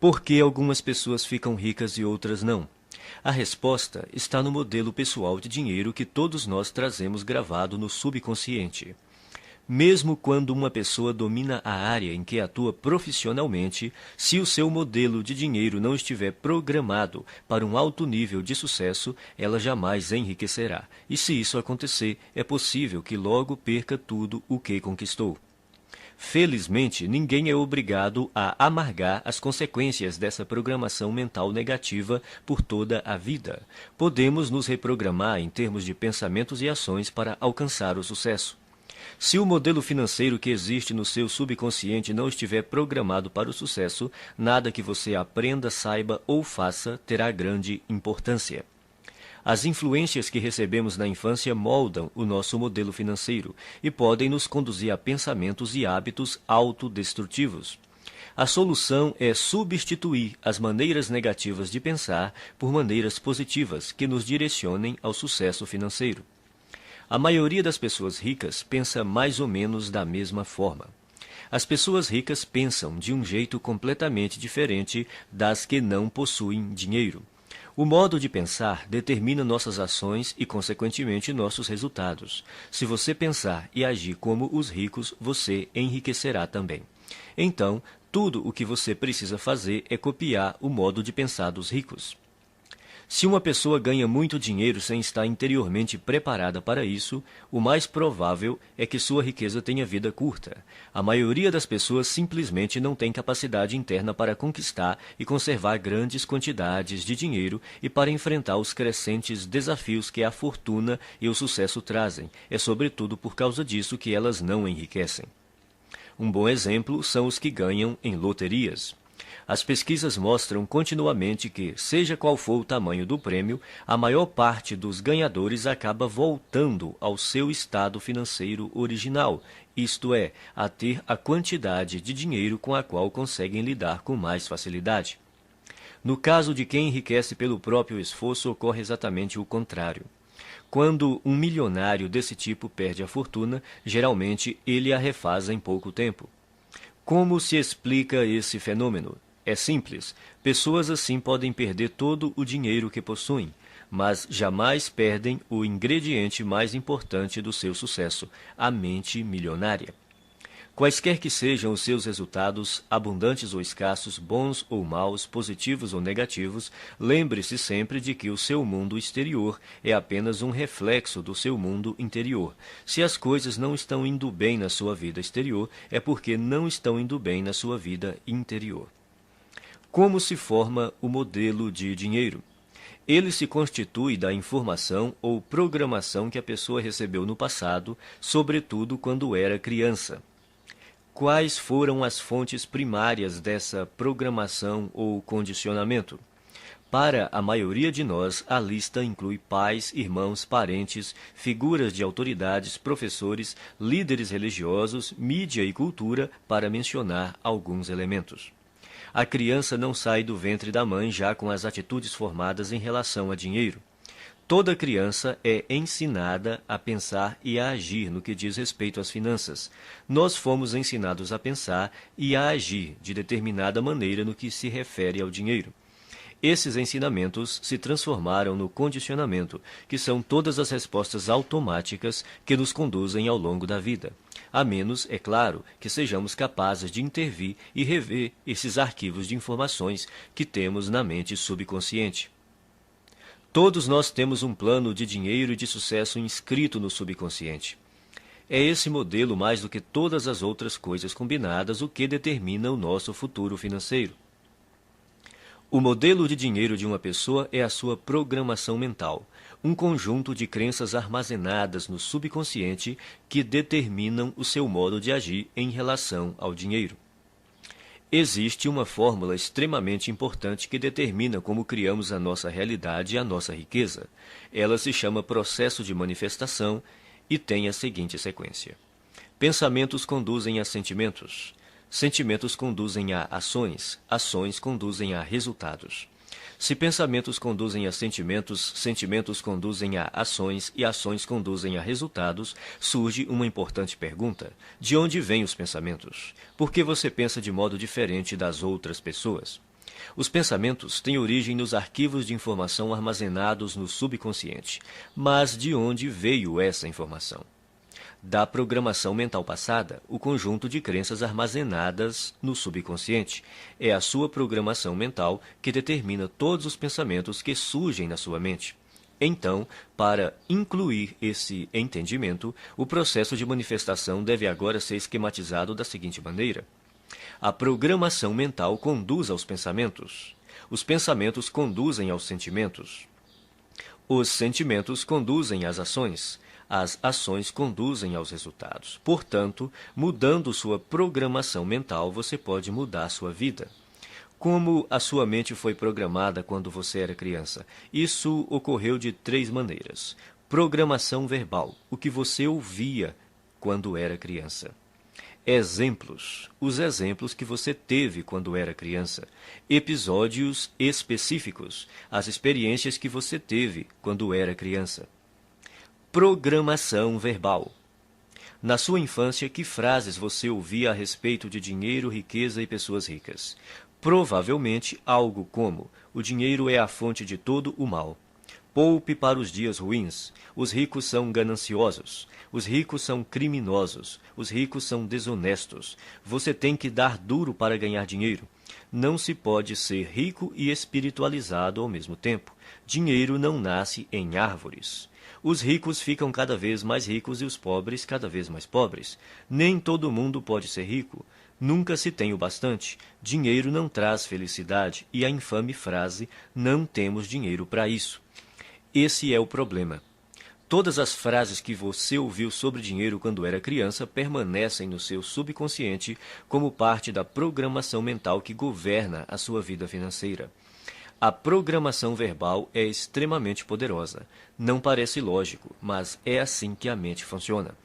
Por que algumas pessoas ficam ricas e outras não? A resposta está no modelo pessoal de dinheiro que todos nós trazemos gravado no subconsciente. Mesmo quando uma pessoa domina a área em que atua profissionalmente, se o seu modelo de dinheiro não estiver programado para um alto nível de sucesso, ela jamais enriquecerá. E se isso acontecer, é possível que logo perca tudo o que conquistou. Felizmente, ninguém é obrigado a amargar as consequências dessa programação mental negativa por toda a vida. Podemos nos reprogramar em termos de pensamentos e ações para alcançar o sucesso. Se o modelo financeiro que existe no seu subconsciente não estiver programado para o sucesso, nada que você aprenda, saiba ou faça terá grande importância. As influências que recebemos na infância moldam o nosso modelo financeiro e podem nos conduzir a pensamentos e hábitos autodestrutivos. A solução é substituir as maneiras negativas de pensar por maneiras positivas que nos direcionem ao sucesso financeiro. A maioria das pessoas ricas pensa mais ou menos da mesma forma. As pessoas ricas pensam de um jeito completamente diferente das que não possuem dinheiro. O modo de pensar determina nossas ações e, consequentemente, nossos resultados. Se você pensar e agir como os ricos, você enriquecerá também. Então, tudo o que você precisa fazer é copiar o modo de pensar dos ricos. Se uma pessoa ganha muito dinheiro sem estar interiormente preparada para isso, o mais provável é que sua riqueza tenha vida curta. A maioria das pessoas simplesmente não tem capacidade interna para conquistar e conservar grandes quantidades de dinheiro e para enfrentar os crescentes desafios que a fortuna e o sucesso trazem. É sobretudo por causa disso que elas não enriquecem. Um bom exemplo são os que ganham em loterias. As pesquisas mostram continuamente que, seja qual for o tamanho do prêmio, a maior parte dos ganhadores acaba voltando ao seu estado financeiro original, isto é, a ter a quantidade de dinheiro com a qual conseguem lidar com mais facilidade. No caso de quem enriquece pelo próprio esforço, ocorre exatamente o contrário. Quando um milionário desse tipo perde a fortuna, geralmente ele a refaz em pouco tempo. Como se explica esse fenômeno? É simples. Pessoas assim podem perder todo o dinheiro que possuem, mas jamais perdem o ingrediente mais importante do seu sucesso, a mente milionária. Quaisquer que sejam os seus resultados, abundantes ou escassos, bons ou maus, positivos ou negativos, lembre-se sempre de que o seu mundo exterior é apenas um reflexo do seu mundo interior. Se as coisas não estão indo bem na sua vida exterior, é porque não estão indo bem na sua vida interior. Como se forma o modelo de dinheiro? Ele se constitui da informação ou programação que a pessoa recebeu no passado, sobretudo quando era criança. Quais foram as fontes primárias dessa programação ou condicionamento? Para a maioria de nós, a lista inclui pais, irmãos, parentes, figuras de autoridades, professores, líderes religiosos, mídia e cultura, para mencionar alguns elementos. A criança não sai do ventre da mãe já com as atitudes formadas em relação a dinheiro. Toda criança é ensinada a pensar e a agir no que diz respeito às finanças. Nós fomos ensinados a pensar e a agir de determinada maneira no que se refere ao dinheiro. Esses ensinamentos se transformaram no condicionamento, que são todas as respostas automáticas que nos conduzem ao longo da vida. A menos, é claro, que sejamos capazes de intervir e rever esses arquivos de informações que temos na mente subconsciente. Todos nós temos um plano de dinheiro e de sucesso inscrito no subconsciente. É esse modelo, mais do que todas as outras coisas combinadas, o que determina o nosso futuro financeiro. O modelo de dinheiro de uma pessoa é a sua programação mental, um conjunto de crenças armazenadas no subconsciente que determinam o seu modo de agir em relação ao dinheiro. Existe uma fórmula extremamente importante que determina como criamos a nossa realidade e a nossa riqueza. Ela se chama processo de manifestação e tem a seguinte sequência. Pensamentos conduzem a sentimentos. Sentimentos conduzem a ações, ações conduzem a resultados. Se pensamentos conduzem a sentimentos, sentimentos conduzem a ações e ações conduzem a resultados, surge uma importante pergunta. De onde vêm os pensamentos? Por que você pensa de modo diferente das outras pessoas? Os pensamentos têm origem nos arquivos de informação armazenados no subconsciente. Mas de onde veio essa informação? Da programação mental passada, o conjunto de crenças armazenadas no subconsciente. É a sua programação mental que determina todos os pensamentos que surgem na sua mente. Então, para incluir esse entendimento, o processo de manifestação deve agora ser esquematizado da seguinte maneira. A programação mental conduz aos pensamentos. Os pensamentos conduzem aos sentimentos. Os sentimentos conduzem às ações. As ações conduzem aos resultados. Portanto, mudando sua programação mental, você pode mudar sua vida. Como a sua mente foi programada quando você era criança? Isso ocorreu de 3 maneiras. Programação verbal, o que você ouvia quando era criança. Exemplos, os exemplos que você teve quando era criança. Episódios específicos, as experiências que você teve quando era criança. Programação verbal. Na sua infância, que frases você ouvia a respeito de dinheiro, riqueza e pessoas ricas? Provavelmente algo como: o dinheiro é a fonte de todo o mal. Poupe para os dias ruins. Os ricos são gananciosos. Os ricos são criminosos. Os ricos são desonestos. Você tem que dar duro para ganhar dinheiro. Não se pode ser rico e espiritualizado ao mesmo tempo. Dinheiro não nasce em árvores. Os ricos ficam cada vez mais ricos e os pobres cada vez mais pobres. Nem todo mundo pode ser rico. Nunca se tem o bastante. Dinheiro não traz felicidade. E a infame frase, não temos dinheiro para isso. Esse é o problema. Todas as frases que você ouviu sobre dinheiro quando era criança permanecem no seu subconsciente como parte da programação mental que governa a sua vida financeira. A programação verbal é extremamente poderosa. Não parece lógico, mas é assim que a mente funciona.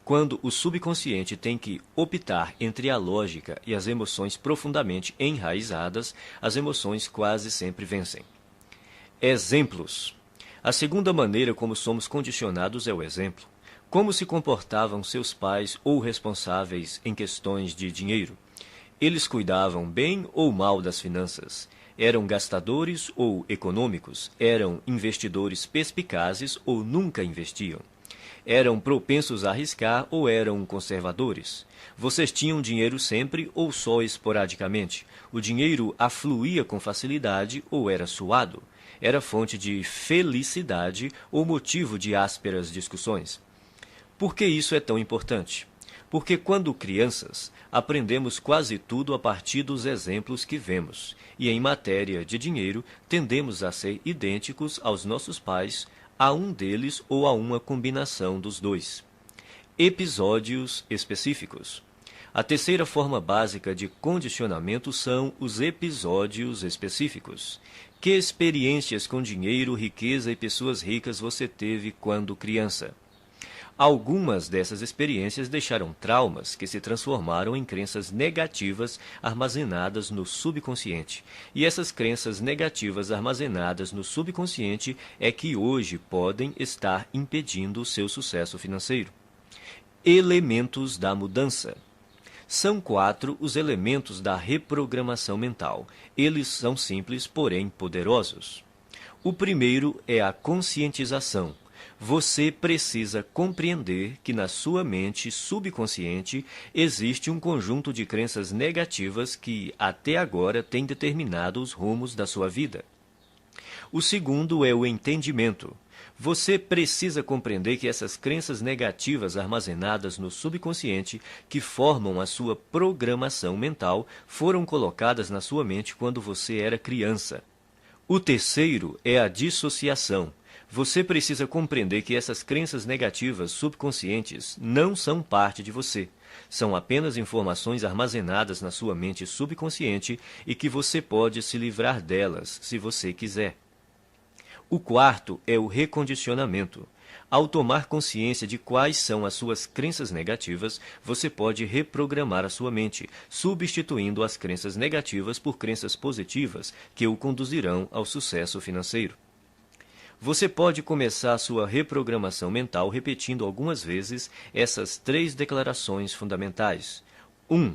Quando o subconsciente tem que optar entre a lógica e as emoções profundamente enraizadas, as emoções quase sempre vencem. Exemplos. A segunda maneira como somos condicionados é o exemplo. Como se comportavam seus pais ou responsáveis em questões de dinheiro? Eles cuidavam bem ou mal das finanças? Eram gastadores ou econômicos? Eram investidores perspicazes ou nunca investiam? Eram propensos a arriscar ou eram conservadores? Vocês tinham dinheiro sempre ou só esporadicamente? O dinheiro afluía com facilidade ou era suado? Era fonte de felicidade ou motivo de ásperas discussões? Por que isso é tão importante? Porque quando crianças, aprendemos quase tudo a partir dos exemplos que vemos, e em matéria de dinheiro, tendemos a ser idênticos aos nossos pais, a um deles ou a uma combinação dos dois. Episódios específicos. A terceira forma básica de condicionamento são os episódios específicos. Que experiências com dinheiro, riqueza e pessoas ricas você teve quando criança? Algumas dessas experiências deixaram traumas que se transformaram em crenças negativas armazenadas no subconsciente. E essas crenças negativas armazenadas no subconsciente é que hoje podem estar impedindo o seu sucesso financeiro. Elementos da mudança. São 4 os elementos da reprogramação mental. Eles são simples, porém poderosos. O primeiro é a conscientização. Você precisa compreender que na sua mente subconsciente existe um conjunto de crenças negativas que até agora têm determinado os rumos da sua vida. O segundo é o entendimento. Você precisa compreender que essas crenças negativas armazenadas no subconsciente, que formam a sua programação mental, foram colocadas na sua mente quando você era criança. O terceiro é a dissociação. Você precisa compreender que essas crenças negativas subconscientes não são parte de você. São apenas informações armazenadas na sua mente subconsciente e que você pode se livrar delas, se você quiser. O quarto é o recondicionamento. Ao tomar consciência de quais são as suas crenças negativas, você pode reprogramar a sua mente, substituindo as crenças negativas por crenças positivas que o conduzirão ao sucesso financeiro. Você pode começar a sua reprogramação mental repetindo algumas vezes essas 3 declarações fundamentais. 1.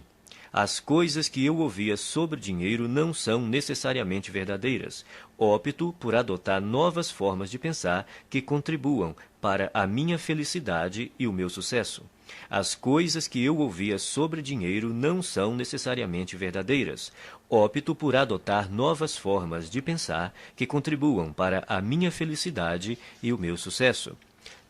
As coisas que eu ouvia sobre dinheiro não são necessariamente verdadeiras. Opto por adotar novas formas de pensar que contribuam para a minha felicidade e o meu sucesso. As coisas que eu ouvia sobre dinheiro não são necessariamente verdadeiras. Opto por adotar novas formas de pensar que contribuam para a minha felicidade e o meu sucesso.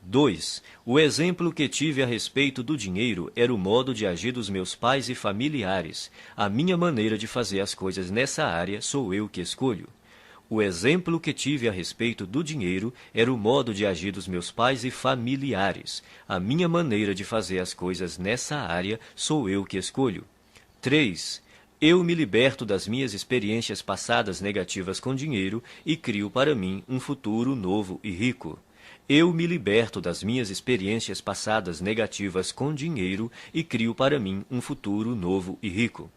2. O exemplo que tive a respeito do dinheiro era o modo de agir dos meus pais e familiares. A minha maneira de fazer as coisas nessa área sou eu que escolho. O exemplo que tive a respeito do dinheiro era o modo de agir dos meus pais e familiares. A minha maneira de fazer as coisas nessa área sou eu que escolho. 3. Eu me liberto das minhas experiências passadas negativas com dinheiro e crio para mim um futuro novo e rico. Eu me liberto das minhas experiências passadas negativas com dinheiro e crio para mim um futuro novo e rico.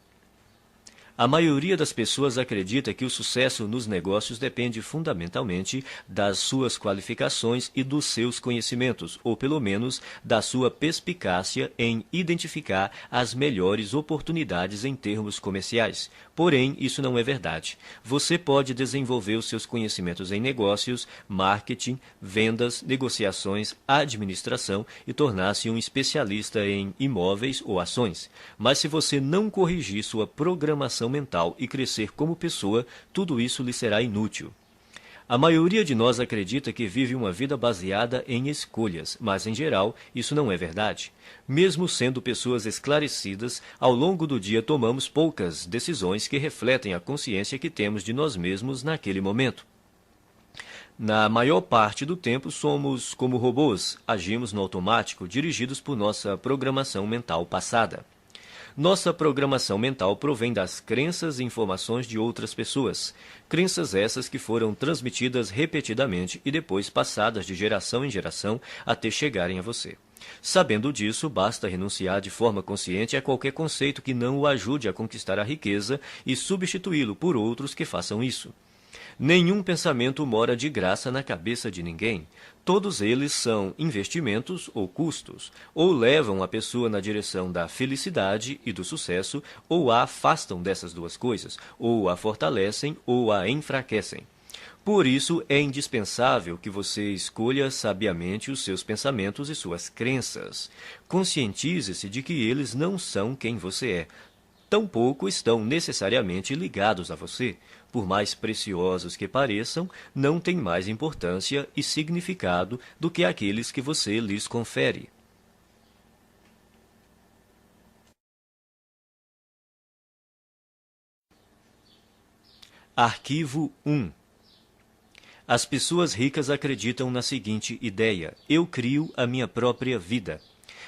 A maioria das pessoas acredita que o sucesso nos negócios depende fundamentalmente das suas qualificações e dos seus conhecimentos, ou pelo menos da sua perspicácia em identificar as melhores oportunidades em termos comerciais. Porém, isso não é verdade. Você pode desenvolver os seus conhecimentos em negócios, marketing, vendas, negociações, administração e tornar-se um especialista em imóveis ou ações. Mas se você não corrigir sua programação mental e crescer como pessoa, tudo isso lhe será inútil. A maioria de nós acredita que vive uma vida baseada em escolhas, mas, em geral, isso não é verdade. Mesmo sendo pessoas esclarecidas, ao longo do dia tomamos poucas decisões que refletem a consciência que temos de nós mesmos naquele momento. Na maior parte do tempo, somos como robôs, agimos no automático, dirigidos por nossa programação mental passada. Nossa programação mental provém das crenças e informações de outras pessoas. Crenças essas que foram transmitidas repetidamente e depois passadas de geração em geração até chegarem a você. Sabendo disso, basta renunciar de forma consciente a qualquer conceito que não o ajude a conquistar a riqueza e substituí-lo por outros que façam isso. Nenhum pensamento mora de graça na cabeça de ninguém. Todos eles são investimentos ou custos, ou levam a pessoa na direção da felicidade e do sucesso, ou a afastam dessas duas coisas, ou a fortalecem ou a enfraquecem. Por isso, é indispensável que você escolha sabiamente os seus pensamentos e suas crenças. Conscientize-se de que eles não são quem você é. Tampouco estão necessariamente ligados a você. Por mais preciosos que pareçam, não têm mais importância e significado do que aqueles que você lhes confere. Arquivo 1. As pessoas ricas acreditam na seguinte ideia: eu crio a minha própria vida.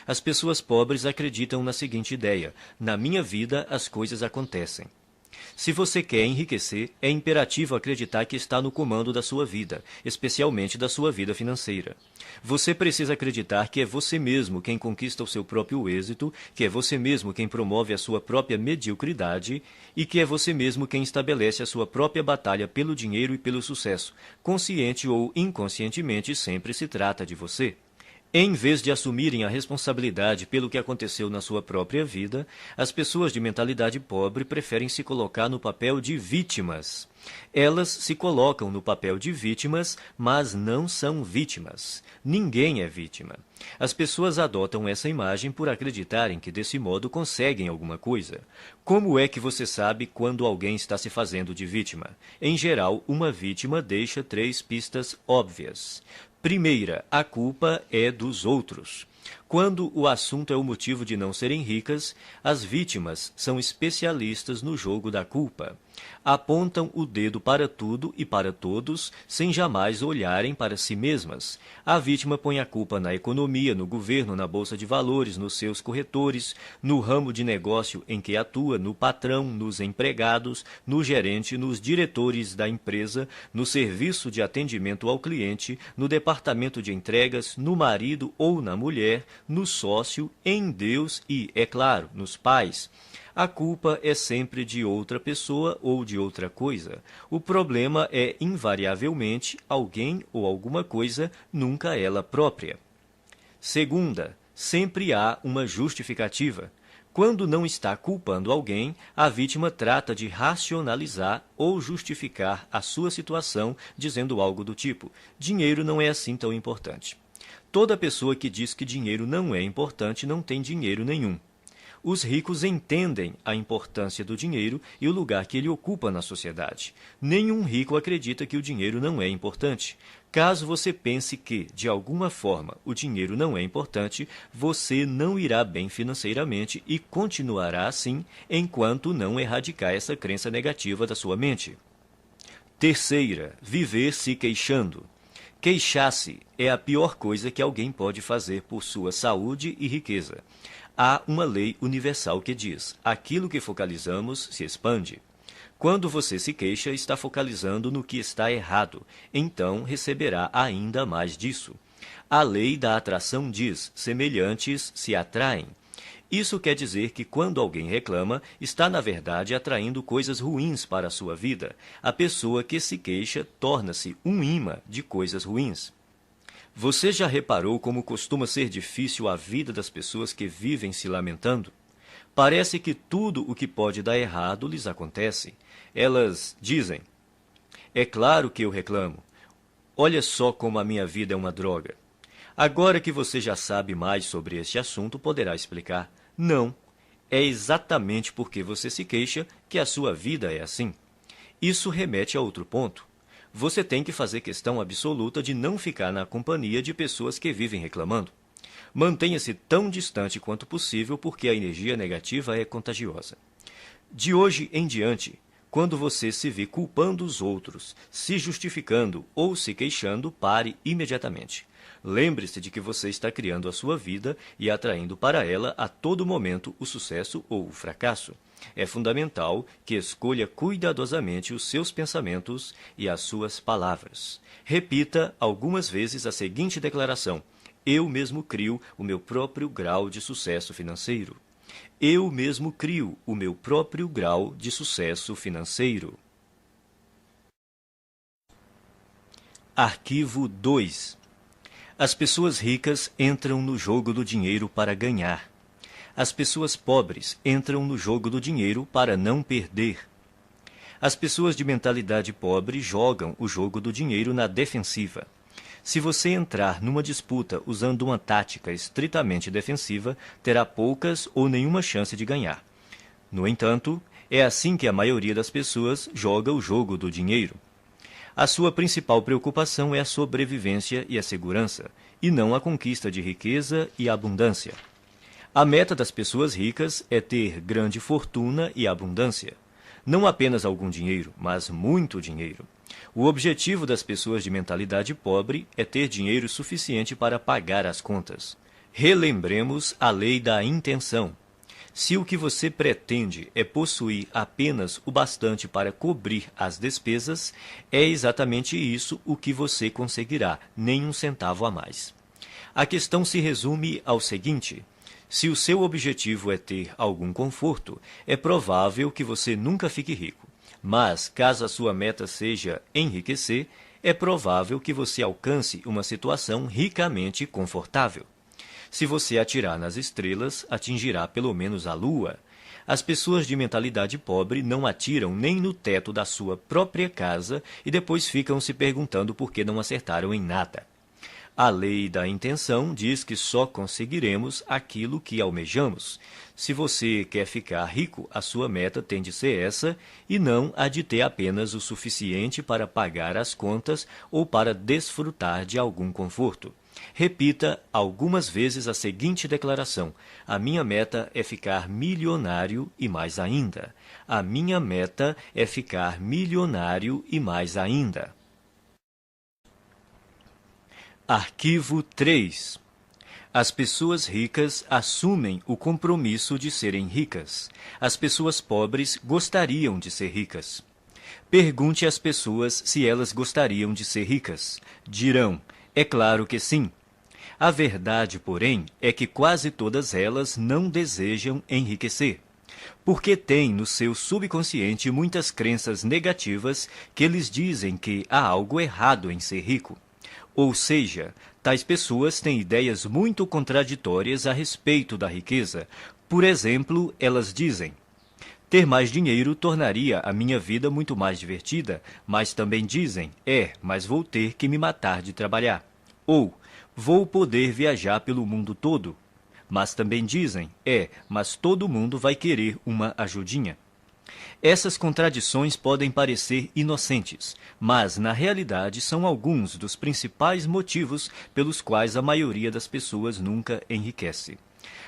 As pessoas pobres acreditam na seguinte ideia: na minha vida as coisas acontecem. Se você quer enriquecer, é imperativo acreditar que está no comando da sua vida, especialmente da sua vida financeira. Você precisa acreditar que é você mesmo quem conquista o seu próprio êxito, que é você mesmo quem promove a sua própria mediocridade e que é você mesmo quem estabelece a sua própria batalha pelo dinheiro e pelo sucesso. Consciente ou inconscientemente, sempre se trata de você. Em vez de assumirem a responsabilidade pelo que aconteceu na sua própria vida, as pessoas de mentalidade pobre preferem se colocar no papel de vítimas. Elas se colocam no papel de vítimas, mas não são vítimas. Ninguém é vítima. As pessoas adotam essa imagem por acreditarem que desse modo conseguem alguma coisa. Como é que você sabe quando alguém está se fazendo de vítima? Em geral, uma vítima deixa 3 pistas óbvias. Primeira, a culpa é dos outros. Quando o assunto é o motivo de não serem ricas, as vítimas são especialistas no jogo da culpa. Apontam o dedo para tudo e para todos, sem jamais olharem para si mesmas. A vítima põe a culpa na economia, no governo, na bolsa de valores, nos seus corretores, no ramo de negócio em que atua, no patrão, nos empregados, no gerente, nos diretores da empresa, no serviço de atendimento ao cliente, no departamento de entregas, no marido ou na mulher, no sócio, em Deus e, é claro, nos pais. A culpa é sempre de outra pessoa ou de outra coisa. O problema é, invariavelmente, alguém ou alguma coisa, nunca ela própria. Segunda, sempre há uma justificativa. Quando não está culpando alguém, a vítima trata de racionalizar ou justificar a sua situação, dizendo algo do tipo: dinheiro não é assim tão importante. Toda pessoa que diz que dinheiro não é importante não tem dinheiro nenhum. Os ricos entendem a importância do dinheiro e o lugar que ele ocupa na sociedade. Nenhum rico acredita que o dinheiro não é importante. Caso você pense que, de alguma forma, o dinheiro não é importante, você não irá bem financeiramente e continuará assim enquanto não erradicar essa crença negativa da sua mente. Terceira, viver se queixando. Queixar-se é a pior coisa que alguém pode fazer por sua saúde e riqueza. Há uma lei universal que diz: aquilo que focalizamos se expande. Quando você se queixa, está focalizando no que está errado, então receberá ainda mais disso. A lei da atração diz: semelhantes se atraem. Isso quer dizer que quando alguém reclama, está na verdade atraindo coisas ruins para a sua vida. A pessoa que se queixa torna-se um imã de coisas ruins. Você já reparou como costuma ser difícil a vida das pessoas que vivem se lamentando? Parece que tudo o que pode dar errado lhes acontece. Elas dizem: é claro que eu reclamo. Olha só como a minha vida é uma droga. Agora que você já sabe mais sobre este assunto, poderá explicar: não, é exatamente porque você se queixa que a sua vida é assim. Isso remete a outro ponto. Você tem que fazer questão absoluta de não ficar na companhia de pessoas que vivem reclamando. Mantenha-se tão distante quanto possível porque a energia negativa é contagiosa. De hoje em diante, quando você se vê culpando os outros, se justificando ou se queixando, pare imediatamente. Lembre-se de que você está criando a sua vida e atraindo para ela a todo momento o sucesso ou o fracasso. É fundamental que escolha cuidadosamente os seus pensamentos e as suas palavras. Repita algumas vezes a seguinte declaração: eu mesmo crio o meu próprio grau de sucesso financeiro. Eu mesmo crio o meu próprio grau de sucesso financeiro. Arquivo 2. As pessoas ricas entram no jogo do dinheiro para ganhar. As pessoas pobres entram no jogo do dinheiro para não perder. As pessoas de mentalidade pobre jogam o jogo do dinheiro na defensiva. Se você entrar numa disputa usando uma tática estritamente defensiva, terá poucas ou nenhuma chance de ganhar. No entanto, é assim que a maioria das pessoas joga o jogo do dinheiro. A sua principal preocupação é a sobrevivência e a segurança, e não a conquista de riqueza e abundância. A meta das pessoas ricas é ter grande fortuna e abundância. Não apenas algum dinheiro, mas muito dinheiro. O objetivo das pessoas de mentalidade pobre é ter dinheiro suficiente para pagar as contas. Relembremos a lei da intenção. Se o que você pretende é possuir apenas o bastante para cobrir as despesas, é exatamente isso o que você conseguirá, nem um centavo a mais. A questão se resume ao seguinte: se o seu objetivo é ter algum conforto, é provável que você nunca fique rico. Mas, caso a sua meta seja enriquecer, é provável que você alcance uma situação ricamente confortável. Se você atirar nas estrelas, atingirá pelo menos a lua. As pessoas de mentalidade pobre não atiram nem no teto da sua própria casa e depois ficam se perguntando por que não acertaram em nada. A lei da intenção diz que só conseguiremos aquilo que almejamos. Se você quer ficar rico, a sua meta tem de ser essa e não a de ter apenas o suficiente para pagar as contas ou para desfrutar de algum conforto. Repita algumas vezes a seguinte declaração: a minha meta é ficar milionário e mais ainda. A minha meta é ficar milionário e mais ainda. Arquivo 3. As pessoas ricas assumem o compromisso de serem ricas. As pessoas pobres gostariam de ser ricas. Pergunte às pessoas se elas gostariam de ser ricas. Dirão: é claro que sim. A verdade, porém, é que quase todas elas não desejam enriquecer, porque têm no seu subconsciente muitas crenças negativas que lhes dizem que há algo errado em ser rico. Ou seja, tais pessoas têm ideias muito contraditórias a respeito da riqueza, Por exemplo, elas dizem: ter mais dinheiro tornaria a minha vida muito mais divertida, mas também dizem: mas vou ter que me matar de trabalhar. Ou, vou poder viajar pelo mundo todo. Mas também dizem: mas todo mundo vai querer uma ajudinha. Essas contradições podem parecer inocentes, mas na realidade são alguns dos principais motivos pelos quais a maioria das pessoas nunca enriquece.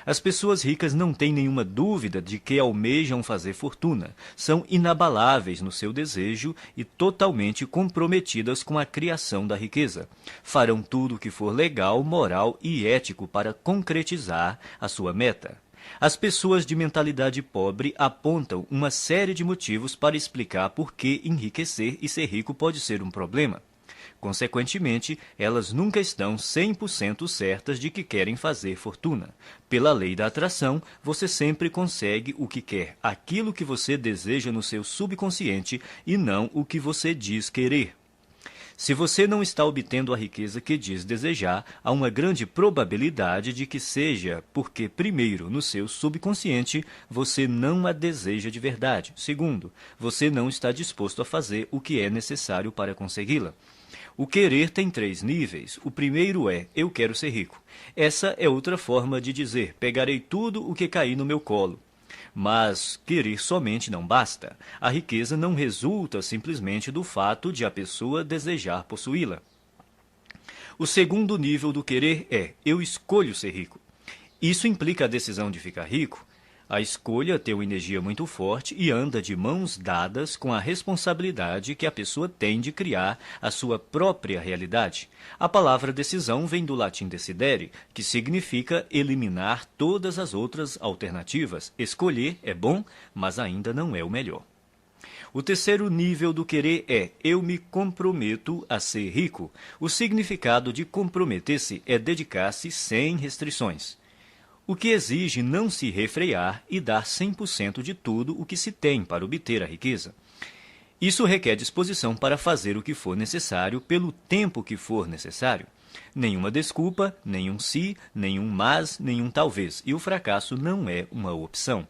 As pessoas ricas não têm nenhuma dúvida de que almejam fazer fortuna, são inabaláveis no seu desejo e totalmente comprometidas com a criação da riqueza. Farão tudo o que for legal, moral e ético para concretizar a sua meta. As pessoas de mentalidade pobre apontam uma série de motivos para explicar por que enriquecer e ser rico pode ser um problema. Consequentemente, elas nunca estão 100% certas de que querem fazer fortuna. Pela lei da atração, você sempre consegue o que quer, aquilo que você deseja no seu subconsciente e não o que você diz querer. Se você não está obtendo a riqueza que diz desejar, há uma grande probabilidade de que seja porque, primeiro, no seu subconsciente, você não a deseja de verdade. Segundo, você não está disposto a fazer o que é necessário para consegui-la. O querer tem 3 níveis. O primeiro é: eu quero ser rico. Essa é outra forma de dizer: pegarei tudo o que cair no meu colo. Mas querer somente não basta. A riqueza não resulta simplesmente do fato de a pessoa desejar possuí-la. O segundo nível do querer é: eu escolho ser rico. Isso implica a decisão de ficar rico. A escolha tem uma energia muito forte e anda de mãos dadas com a responsabilidade que a pessoa tem de criar a sua própria realidade. A palavra decisão vem do latim decidere, que significa eliminar todas as outras alternativas. Escolher é bom, mas ainda não é o melhor. O terceiro nível do querer é: eu me comprometo a ser rico. O significado de comprometer-se é dedicar-se sem restrições, o que exige não se refrear e dar 100% de tudo o que se tem para obter a riqueza. Isso requer disposição para fazer o que for necessário pelo tempo que for necessário. Nenhuma desculpa, nenhum se, nenhum mas, nenhum talvez, e o fracasso não é uma opção.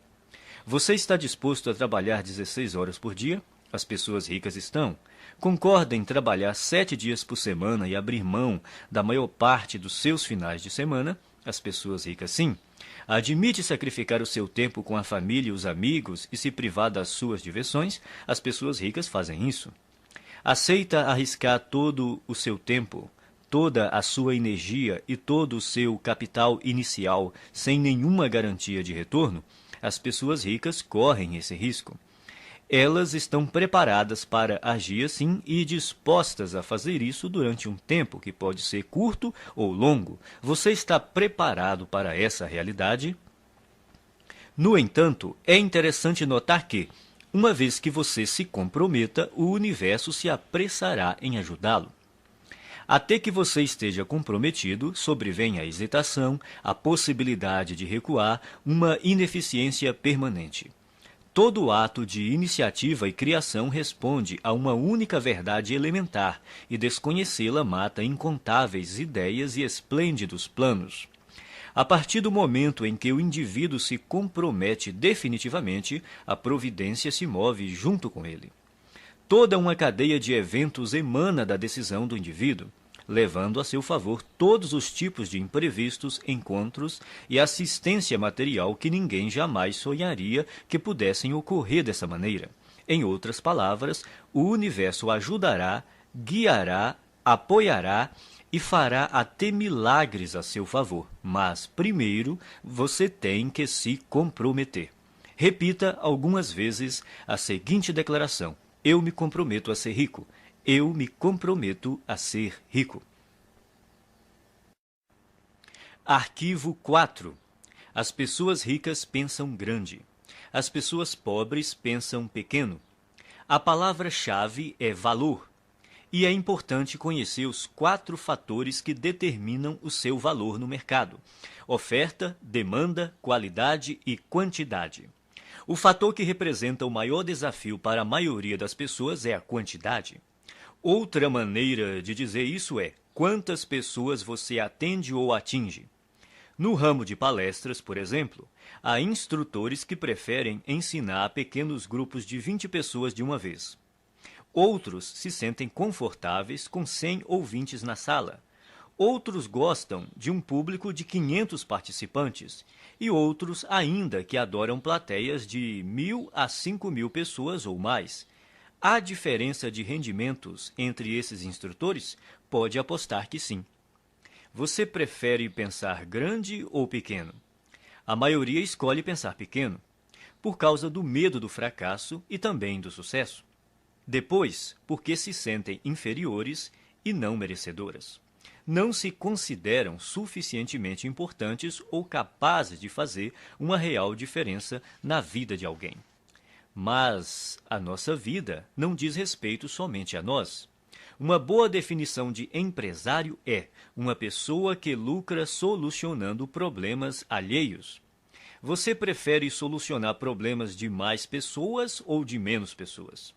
Você está disposto a trabalhar 16 horas por dia? As pessoas ricas estão. Concorda em trabalhar 7 dias por semana e abrir mão da maior parte dos seus finais de semana? As pessoas ricas sim. Admite sacrificar o seu tempo com a família e os amigos e se privar das suas diversões? As pessoas ricas fazem isso. Aceita arriscar todo o seu tempo, toda a sua energia e todo o seu capital inicial sem nenhuma garantia de retorno? As pessoas ricas correm esse risco. Elas estão preparadas para agir assim e dispostas a fazer isso durante um tempo que pode ser curto ou longo. Você está preparado para essa realidade? No entanto, é interessante notar que, uma vez que você se comprometa, o universo se apressará em ajudá-lo. Até que você esteja comprometido, sobrevém a hesitação, a possibilidade de recuar, uma ineficiência permanente. Todo ato de iniciativa e criação responde a uma única verdade elementar, e desconhecê-la mata incontáveis ideias e esplêndidos planos. A partir do momento em que o indivíduo se compromete definitivamente, a providência se move junto com ele. Toda uma cadeia de eventos emana da decisão do indivíduo, levando a seu favor todos os tipos de imprevistos, encontros e assistência material que ninguém jamais sonharia que pudessem ocorrer dessa maneira. Em outras palavras, o universo ajudará, guiará, apoiará e fará até milagres a seu favor. Mas, primeiro, você tem que se comprometer. Repita algumas vezes a seguinte declaração: eu me comprometo a ser rico. Eu me comprometo a ser rico. Arquivo 4. As pessoas ricas pensam grande. As pessoas pobres pensam pequeno. A palavra-chave é valor. E é importante conhecer os 4 fatores que determinam o seu valor no mercado: oferta, demanda, qualidade e quantidade. O fator que representa o maior desafio para a maioria das pessoas é a quantidade. Outra maneira de dizer isso é: quantas pessoas você atende ou atinge? No ramo de palestras, por exemplo, há instrutores que preferem ensinar a pequenos grupos de 20 pessoas de uma vez. Outros se sentem confortáveis com 100 ouvintes na sala. Outros gostam de um público de 500 participantes e outros ainda que adoram plateias de 1.000 a 5.000 pessoas ou mais. Há diferença de rendimentos entre esses instrutores? Pode apostar que sim. Você prefere pensar grande ou pequeno? A maioria escolhe pensar pequeno, por causa do medo do fracasso e também do sucesso. Depois, porque se sentem inferiores e não merecedoras. Não se consideram suficientemente importantes ou capazes de fazer uma real diferença na vida de alguém. Mas a nossa vida não diz respeito somente a nós. Uma boa definição de empresário é uma pessoa que lucra solucionando problemas alheios. Você prefere solucionar problemas de mais pessoas ou de menos pessoas?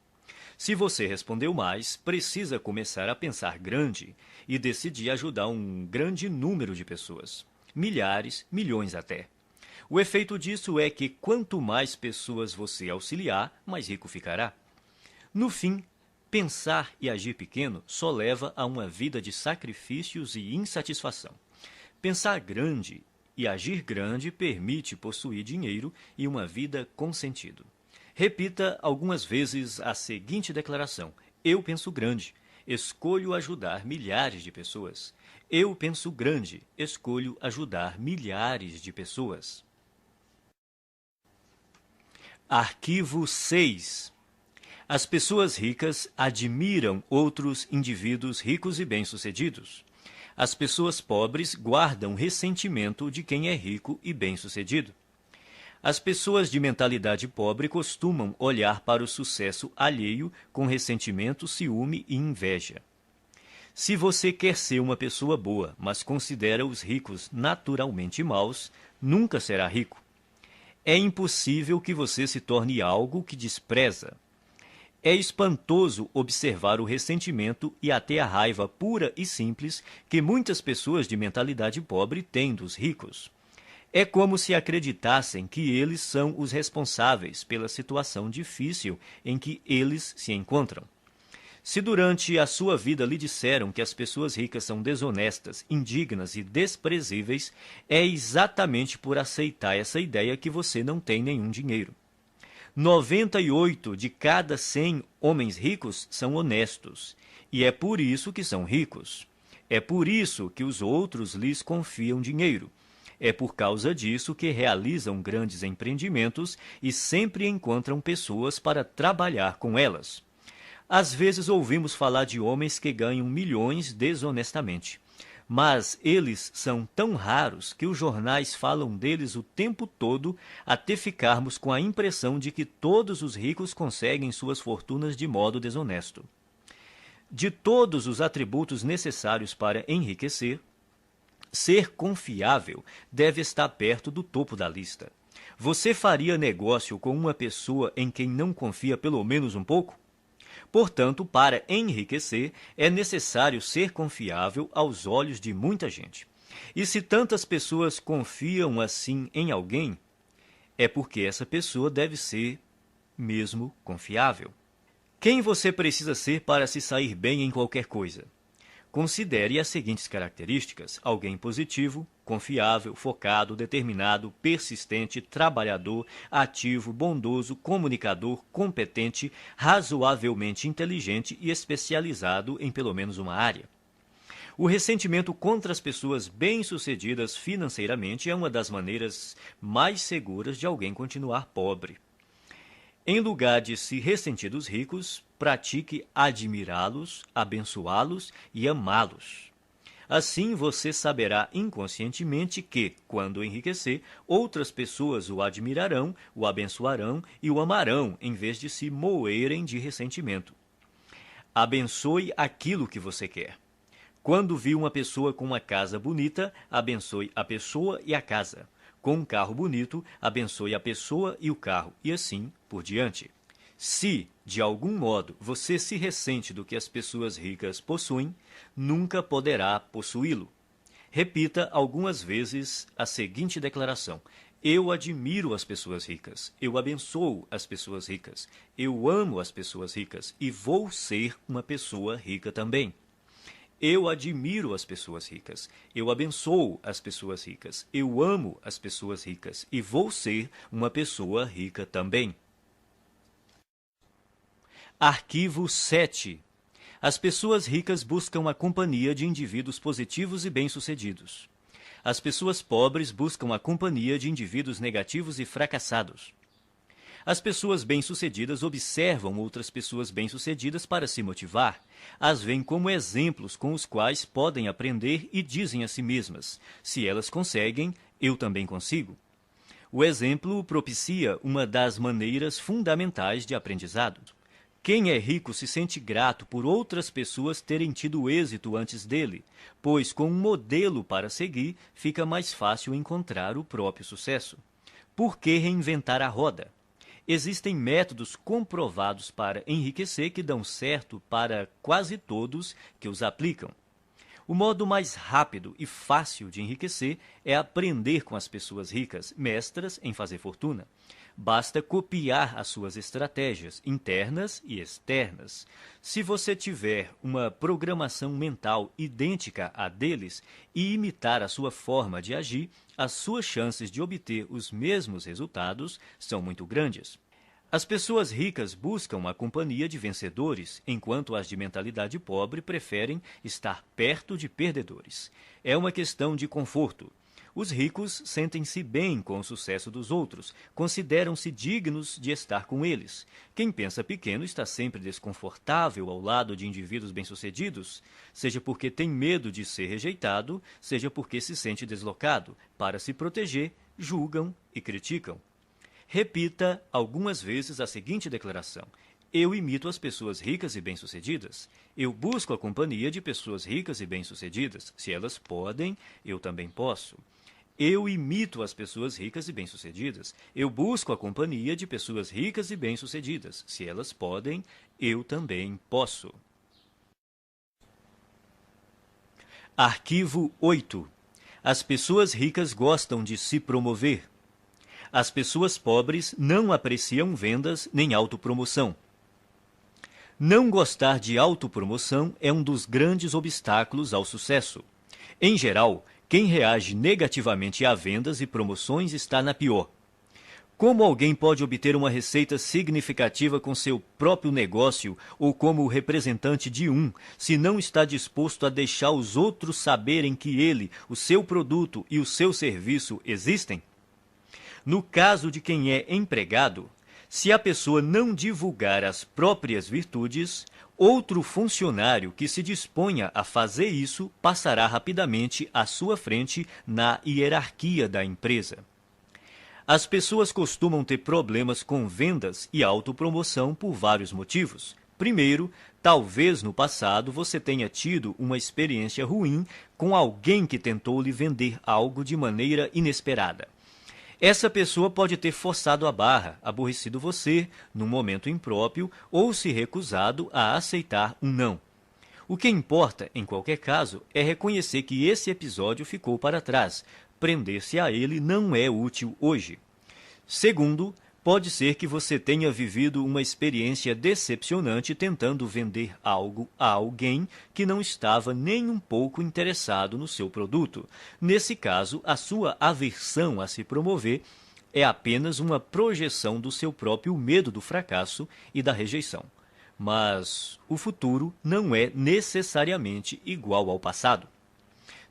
Se você respondeu mais, precisa começar a pensar grande e decidir ajudar um grande número de pessoas. Milhares, milhões até. O efeito disso é que quanto mais pessoas você auxiliar, mais rico ficará. No fim, pensar e agir pequeno só leva a uma vida de sacrifícios e insatisfação. Pensar grande e agir grande permite possuir dinheiro e uma vida com sentido. Repita algumas vezes a seguinte declaração: eu penso grande, escolho ajudar milhares de pessoas. Eu penso grande, escolho ajudar milhares de pessoas. Arquivo 6. As pessoas ricas admiram outros indivíduos ricos e bem-sucedidos. As pessoas pobres guardam ressentimento de quem é rico e bem-sucedido. As pessoas de mentalidade pobre costumam olhar para o sucesso alheio com ressentimento, ciúme e inveja. Se você quer ser uma pessoa boa, mas considera os ricos naturalmente maus, nunca será rico. É impossível que você se torne algo que despreza. É espantoso observar o ressentimento e até a raiva pura e simples que muitas pessoas de mentalidade pobre têm dos ricos. É como se acreditassem que eles são os responsáveis pela situação difícil em que eles se encontram. Se durante a sua vida lhe disseram que as pessoas ricas são desonestas, indignas e desprezíveis, é exatamente por aceitar essa ideia que você não tem nenhum dinheiro. 98 de cada 100 homens ricos são honestos, e é por isso que são ricos. É por isso que os outros lhes confiam dinheiro. É por causa disso que realizam grandes empreendimentos e sempre encontram pessoas para trabalhar com elas. Às vezes ouvimos falar de homens que ganham milhões desonestamente, mas eles são tão raros que os jornais falam deles o tempo todo até ficarmos com a impressão de que todos os ricos conseguem suas fortunas de modo desonesto. De todos os atributos necessários para enriquecer, ser confiável deve estar perto do topo da lista. Você faria negócio com uma pessoa em quem não confia pelo menos um pouco? Portanto, para enriquecer, é necessário ser confiável aos olhos de muita gente. E se tantas pessoas confiam assim em alguém, é porque essa pessoa deve ser mesmo confiável. Quem você precisa ser para se sair bem em qualquer coisa? Considere as seguintes características: alguém positivo, confiável, focado, determinado, persistente, trabalhador, ativo, bondoso, comunicador, competente, razoavelmente inteligente e especializado em pelo menos uma área. O ressentimento contra as pessoas bem-sucedidas financeiramente é uma das maneiras mais seguras de alguém continuar pobre. Em lugar de se ressentir dos ricos, pratique admirá-los, abençoá-los e amá-los. Assim você saberá inconscientemente que, quando enriquecer, outras pessoas o admirarão, o abençoarão e o amarão, em vez de se moerem de ressentimento. Abençoe aquilo que você quer. Quando vir uma pessoa com uma casa bonita, abençoe a pessoa e a casa. Com um carro bonito, abençoe a pessoa e o carro, e assim por diante. Se, de algum modo, você se ressente do que as pessoas ricas possuem, nunca poderá possuí-lo. Repita algumas vezes a seguinte declaração: eu admiro as pessoas ricas, eu abençoo as pessoas ricas, eu amo as pessoas ricas e vou ser uma pessoa rica também. Eu admiro as pessoas ricas, eu abençoo as pessoas ricas, eu amo as pessoas ricas e vou ser uma pessoa rica também. Arquivo 7. As pessoas ricas buscam a companhia de indivíduos positivos e bem-sucedidos. As pessoas pobres buscam a companhia de indivíduos negativos e fracassados. As pessoas bem-sucedidas observam outras pessoas bem-sucedidas para se motivar. As veem como exemplos com os quais podem aprender e dizem a si mesmas: se elas conseguem, eu também consigo. O exemplo propicia uma das maneiras fundamentais de aprendizado. Quem é rico se sente grato por outras pessoas terem tido êxito antes dele, pois com um modelo para seguir, fica mais fácil encontrar o próprio sucesso. Por que reinventar a roda? Existem métodos comprovados para enriquecer que dão certo para quase todos que os aplicam. O modo mais rápido e fácil de enriquecer é aprender com as pessoas ricas, mestras em fazer fortuna. Basta copiar as suas estratégias internas e externas. Se você tiver uma programação mental idêntica à deles e imitar a sua forma de agir, as suas chances de obter os mesmos resultados são muito grandes. As pessoas ricas buscam a companhia de vencedores, enquanto as de mentalidade pobre preferem estar perto de perdedores. É uma questão de conforto. Os ricos sentem-se bem com o sucesso dos outros, consideram-se dignos de estar com eles. Quem pensa pequeno está sempre desconfortável ao lado de indivíduos bem-sucedidos, seja porque tem medo de ser rejeitado, seja porque se sente deslocado. Para se proteger, julgam e criticam. Repita algumas vezes a seguinte declaração: eu imito as pessoas ricas e bem-sucedidas. Eu busco a companhia de pessoas ricas e bem-sucedidas. Se elas podem, eu também posso. Eu imito as pessoas ricas e bem-sucedidas. Eu busco a companhia de pessoas ricas e bem-sucedidas. Se elas podem, eu também posso. Arquivo 8. As pessoas ricas gostam de se promover. As pessoas pobres não apreciam vendas nem autopromoção. Não gostar de autopromoção é um dos grandes obstáculos ao sucesso. Em geral, quem reage negativamente a vendas e promoções está na pior. Como alguém pode obter uma receita significativa com seu próprio negócio ou como representante de um, se não está disposto a deixar os outros saberem que ele, o seu produto e o seu serviço existem? No caso de quem é empregado, se a pessoa não divulgar as próprias virtudes, outro funcionário que se disponha a fazer isso passará rapidamente à sua frente na hierarquia da empresa. As pessoas costumam ter problemas com vendas e autopromoção por vários motivos. Primeiro, talvez no passado você tenha tido uma experiência ruim com alguém que tentou lhe vender algo de maneira inesperada. Essa pessoa pode ter forçado a barra, aborrecido você num momento impróprio ou se recusado a aceitar um não. O que importa, em qualquer caso, é reconhecer que esse episódio ficou para trás. Prender-se a ele não é útil hoje. Segundo, pode ser que você tenha vivido uma experiência decepcionante tentando vender algo a alguém que não estava nem um pouco interessado no seu produto. Nesse caso, a sua aversão a se promover é apenas uma projeção do seu próprio medo do fracasso e da rejeição. Mas o futuro não é necessariamente igual ao passado.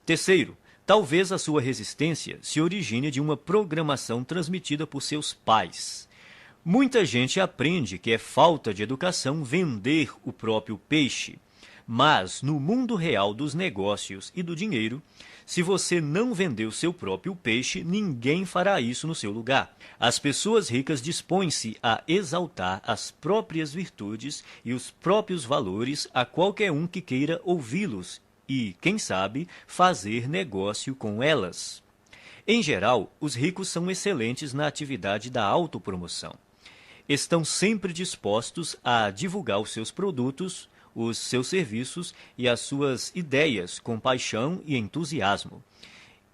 Terceiro, talvez a sua resistência se origine de uma programação transmitida por seus pais. Muita gente aprende que é falta de educação vender o próprio peixe. Mas, no mundo real dos negócios e do dinheiro, se você não vender o seu próprio peixe, ninguém fará isso no seu lugar. As pessoas ricas dispõem-se a exaltar as próprias virtudes e os próprios valores a qualquer um que queira ouvi-los e, quem sabe, fazer negócio com elas. Em geral, os ricos são excelentes na atividade da autopromoção. Estão sempre dispostos a divulgar os seus produtos, os seus serviços e as suas ideias com paixão e entusiasmo.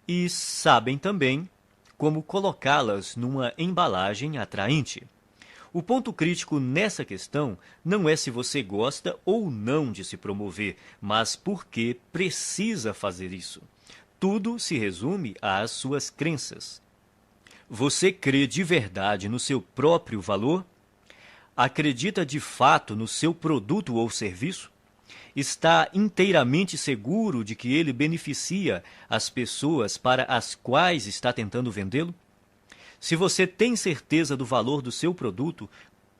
E sabem também como colocá-las numa embalagem atraente. O ponto crítico nessa questão não é se você gosta ou não de se promover, mas por que precisa fazer isso. Tudo se resume às suas crenças. Você crê de verdade no seu próprio valor? Acredita de fato no seu produto ou serviço? Está inteiramente seguro de que ele beneficia as pessoas para as quais está tentando vendê-lo? Se você tem certeza do valor do seu produto,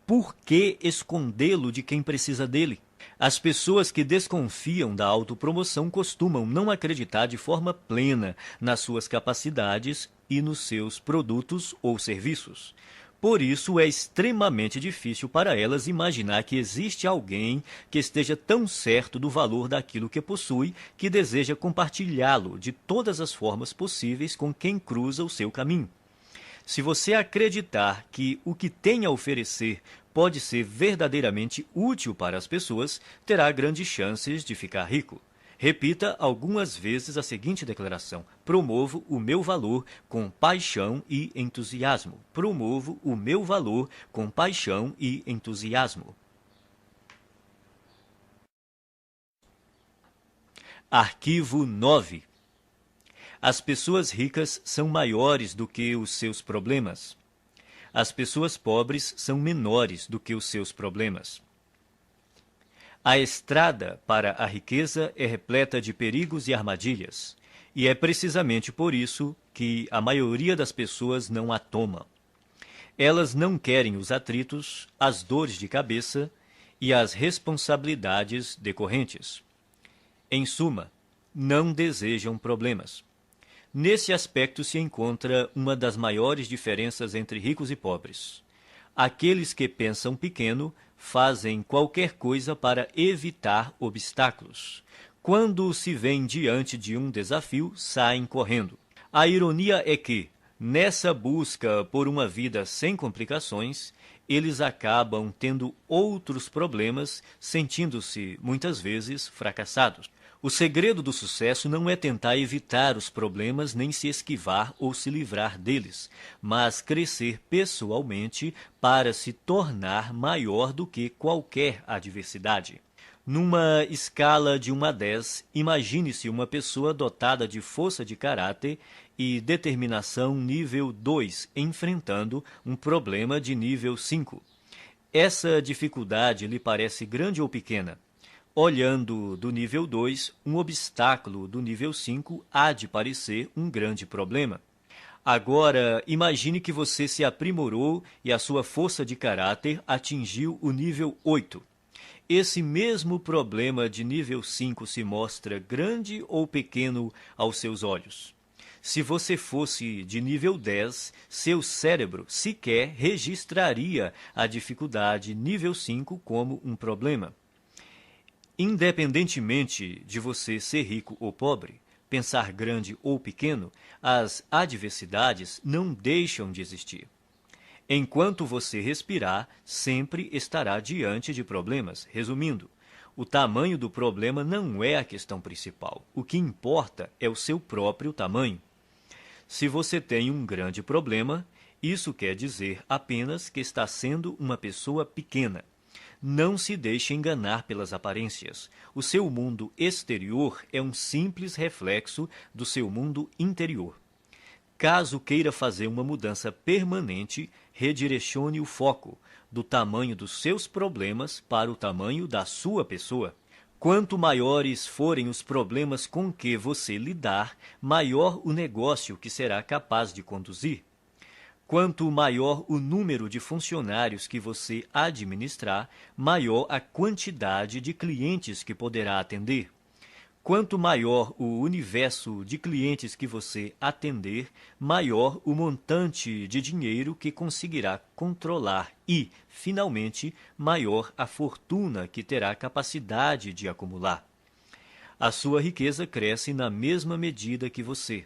por que escondê-lo de quem precisa dele? As pessoas que desconfiam da autopromoção costumam não acreditar de forma plena nas suas capacidades e nos seus produtos ou serviços. Por isso, é extremamente difícil para elas imaginar que existe alguém que esteja tão certo do valor daquilo que possui que deseja compartilhá-lo de todas as formas possíveis com quem cruza o seu caminho. Se você acreditar que o que tem a oferecer pode ser verdadeiramente útil para as pessoas, terá grandes chances de ficar rico. Repita algumas vezes a seguinte declaração: promovo o meu valor com paixão e entusiasmo. Promovo o meu valor com paixão e entusiasmo. Arquivo 9. As pessoas ricas são maiores do que os seus problemas. As pessoas pobres são menores do que os seus problemas. A estrada para a riqueza é repleta de perigos e armadilhas, e é precisamente por isso que a maioria das pessoas não a toma. Elas não querem os atritos, as dores de cabeça e as responsabilidades decorrentes. Em suma, não desejam problemas. Nesse aspecto se encontra uma das maiores diferenças entre ricos e pobres. Aqueles que pensam pequeno fazem qualquer coisa para evitar obstáculos. Quando se veem diante de um desafio, saem correndo. A ironia é que, nessa busca por uma vida sem complicações, eles acabam tendo outros problemas, sentindo-se, muitas vezes, fracassados. O segredo do sucesso não é tentar evitar os problemas nem se esquivar ou se livrar deles, mas crescer pessoalmente para se tornar maior do que qualquer adversidade. Numa escala de 1 a 10, imagine-se uma pessoa dotada de força de caráter e determinação nível 2, enfrentando um problema de nível 5. Essa dificuldade lhe parece grande ou pequena? Olhando do nível 2, um obstáculo do nível 5 há de parecer um grande problema. Agora, imagine que você se aprimorou e a sua força de caráter atingiu o nível 8. Esse mesmo problema de nível 5 se mostra grande ou pequeno aos seus olhos? Se você fosse de nível 10, seu cérebro sequer registraria a dificuldade nível 5 como um problema. Independentemente de você ser rico ou pobre, pensar grande ou pequeno, as adversidades não deixam de existir. Enquanto você respirar, sempre estará diante de problemas. Resumindo, o tamanho do problema não é a questão principal. O que importa é o seu próprio tamanho. Se você tem um grande problema, isso quer dizer apenas que está sendo uma pessoa pequena. Não se deixe enganar pelas aparências. O seu mundo exterior é um simples reflexo do seu mundo interior. Caso queira fazer uma mudança permanente, redirecione o foco do tamanho dos seus problemas para o tamanho da sua pessoa. Quanto maiores forem os problemas com que você lidar, maior o negócio que será capaz de conduzir. Quanto maior o número de funcionários que você administrar, maior a quantidade de clientes que poderá atender. Quanto maior o universo de clientes que você atender, maior o montante de dinheiro que conseguirá controlar e, finalmente, maior a fortuna que terá capacidade de acumular. A sua riqueza cresce na mesma medida que você.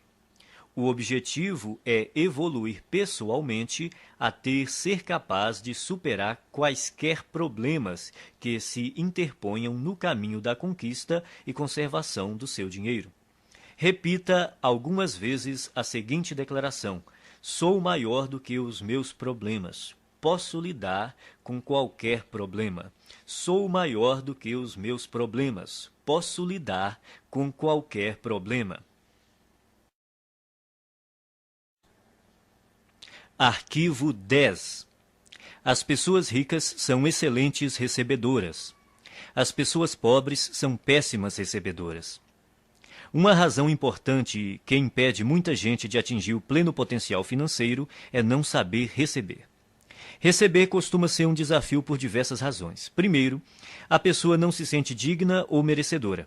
O objetivo é evoluir pessoalmente até ser capaz de superar quaisquer problemas que se interponham no caminho da conquista e conservação do seu dinheiro. Repita algumas vezes a seguinte declaração: sou maior do que os meus problemas. Posso lidar com qualquer problema. Sou maior do que os meus problemas. Posso lidar com qualquer problema. Arquivo 10. As pessoas ricas são excelentes recebedoras. As pessoas pobres são péssimas recebedoras. Uma razão importante que impede muita gente de atingir o pleno potencial financeiro é não saber receber. Receber costuma ser um desafio por diversas razões. Primeiro, a pessoa não se sente digna ou merecedora.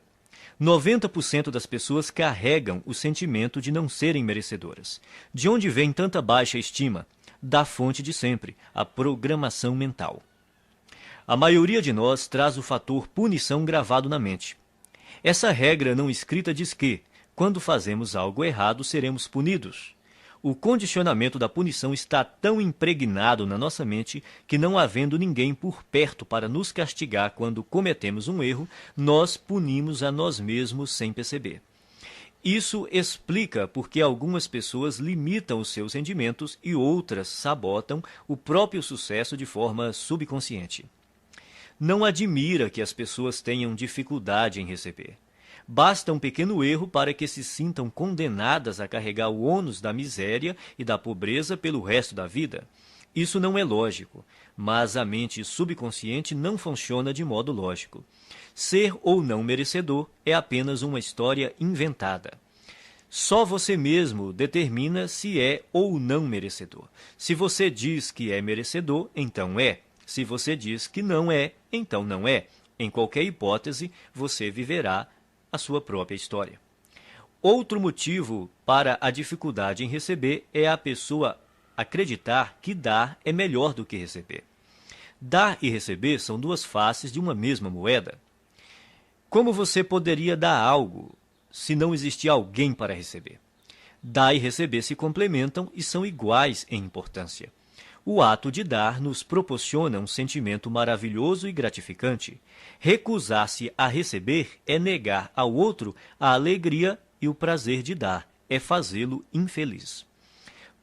90% das pessoas carregam o sentimento de não serem merecedoras. De onde vem tanta baixa estima? Da fonte de sempre, a programação mental. A maioria de nós traz o fator punição gravado na mente. Essa regra não escrita diz que, quando fazemos algo errado, seremos punidos. O condicionamento da punição está tão impregnado na nossa mente que, não havendo ninguém por perto para nos castigar quando cometemos um erro, nós punimos a nós mesmos sem perceber. Isso explica por que algumas pessoas limitam os seus rendimentos e outras sabotam o próprio sucesso de forma subconsciente. Não admira que as pessoas tenham dificuldade em receber. Basta um pequeno erro para que se sintam condenadas a carregar o ônus da miséria e da pobreza pelo resto da vida. Isso não é lógico, mas a mente subconsciente não funciona de modo lógico. Ser ou não merecedor é apenas uma história inventada. Só você mesmo determina se é ou não merecedor. Se você diz que é merecedor, então é. Se você diz que não é, então não é. Em qualquer hipótese, você viverá a sua própria história. Outro motivo para a dificuldade em receber é a pessoa acreditar que dar é melhor do que receber. Dar e receber são duas faces de uma mesma moeda. Como você poderia dar algo se não existir alguém para receber? Dar e receber se complementam e são iguais em importância. O ato de dar nos proporciona um sentimento maravilhoso e gratificante. Recusar-se a receber é negar ao outro a alegria e o prazer de dar, é fazê-lo infeliz.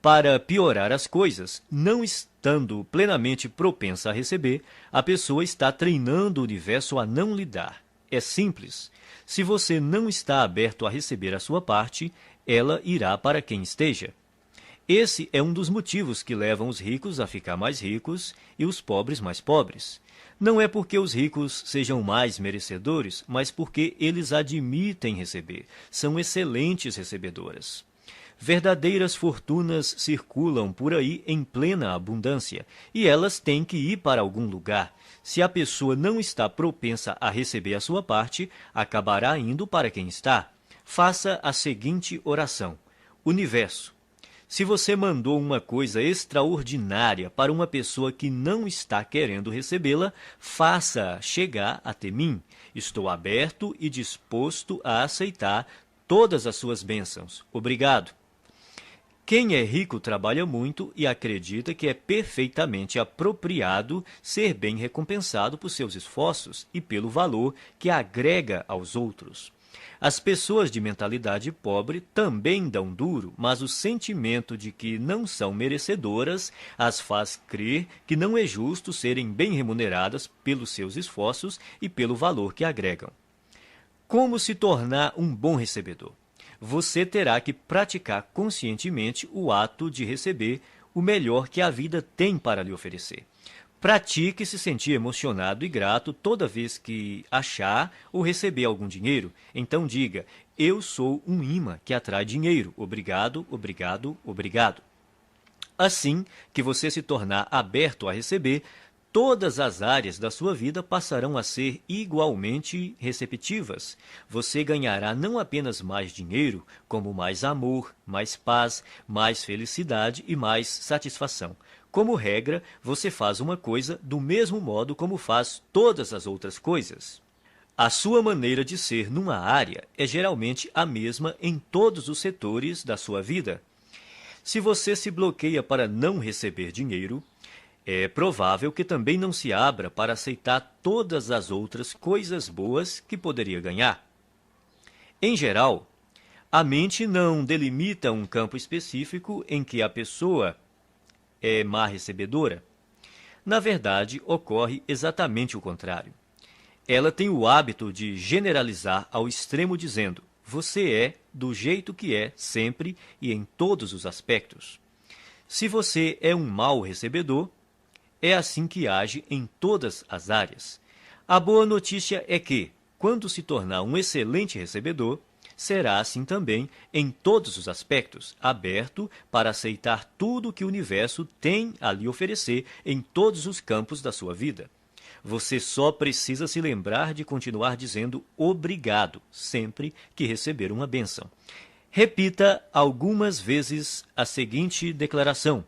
Para piorar as coisas, não estando plenamente propensa a receber, a pessoa está treinando o universo a não lhe dar. É simples. Se você não está aberto a receber a sua parte, ela irá para quem esteja. Esse é um dos motivos que levam os ricos a ficar mais ricos e os pobres mais pobres. Não é porque os ricos sejam mais merecedores, mas porque eles admitem receber. São excelentes recebedoras. Verdadeiras fortunas circulam por aí em plena abundância, e elas têm que ir para algum lugar. Se a pessoa não está propensa a receber a sua parte, acabará indo para quem está. Faça a seguinte oração: Universo, se você mandou uma coisa extraordinária para uma pessoa que não está querendo recebê-la, faça chegar até mim. Estou aberto e disposto a aceitar todas as suas bênçãos. Obrigado. Quem é rico trabalha muito e acredita que é perfeitamente apropriado ser bem recompensado por seus esforços e pelo valor que agrega aos outros. As pessoas de mentalidade pobre também dão duro, mas o sentimento de que não são merecedoras as faz crer que não é justo serem bem remuneradas pelos seus esforços e pelo valor que agregam. Como se tornar um bom recebedor? Você terá que praticar conscientemente o ato de receber o melhor que a vida tem para lhe oferecer. Pratique se sentir emocionado e grato toda vez que achar ou receber algum dinheiro. Então diga: eu sou um imã que atrai dinheiro. Obrigado, obrigado, obrigado. Assim que você se tornar aberto a receber, todas as áreas da sua vida passarão a ser igualmente receptivas. Você ganhará não apenas mais dinheiro, como mais amor, mais paz, mais felicidade e mais satisfação. Como regra, você faz uma coisa do mesmo modo como faz todas as outras coisas. A sua maneira de ser numa área é geralmente a mesma em todos os setores da sua vida. Se você se bloqueia para não receber dinheiro, é provável que também não se abra para aceitar todas as outras coisas boas que poderia ganhar. Em geral, a mente não delimita um campo específico em que a pessoa é má recebedora. Na verdade, ocorre exatamente o contrário. Ela tem o hábito de generalizar ao extremo dizendo: você é do jeito que é sempre e em todos os aspectos. Se você é um mau recebedor, é assim que age em todas as áreas. A boa notícia é que, quando se tornar um excelente recebedor, será assim também em todos os aspectos, aberto para aceitar tudo que o universo tem a lhe oferecer em todos os campos da sua vida. Você só precisa se lembrar de continuar dizendo obrigado sempre que receber uma bênção. Repita algumas vezes a seguinte declaração: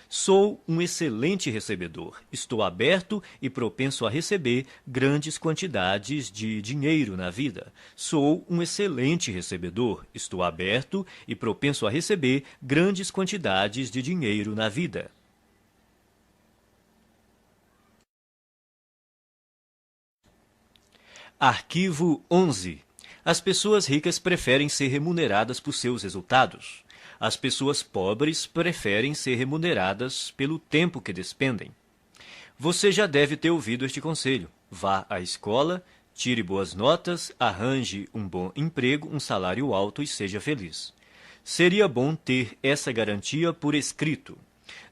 sou um excelente recebedor. Estou aberto e propenso a receber grandes quantidades de dinheiro na vida. Sou um excelente recebedor. Estou aberto e propenso a receber grandes quantidades de dinheiro na vida. Arquivo 11. As pessoas ricas preferem ser remuneradas por seus resultados. As pessoas pobres preferem ser remuneradas pelo tempo que despendem. Você já deve ter ouvido este conselho. Vá à escola, tire boas notas, arranje um bom emprego, um salário alto e seja feliz. Seria bom ter essa garantia por escrito.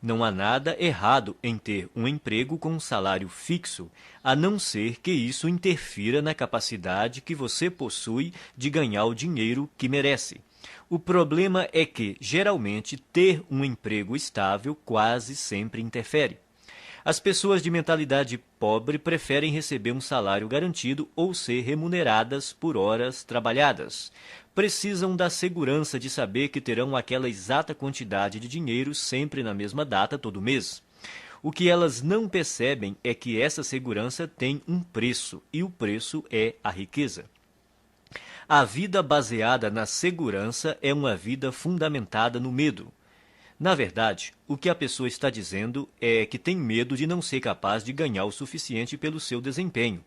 Não há nada errado em ter um emprego com um salário fixo, a não ser que isso interfira na capacidade que você possui de ganhar o dinheiro que merece. O problema é que, geralmente, ter um emprego estável quase sempre interfere. As pessoas de mentalidade pobre preferem receber um salário garantido ou ser remuneradas por horas trabalhadas. Precisam da segurança de saber que terão aquela exata quantidade de dinheiro sempre na mesma data todo mês. O que elas não percebem é que essa segurança tem um preço, e o preço é a riqueza. A vida baseada na segurança é uma vida fundamentada no medo. Na verdade, o que a pessoa está dizendo é que tem medo de não ser capaz de ganhar o suficiente pelo seu desempenho.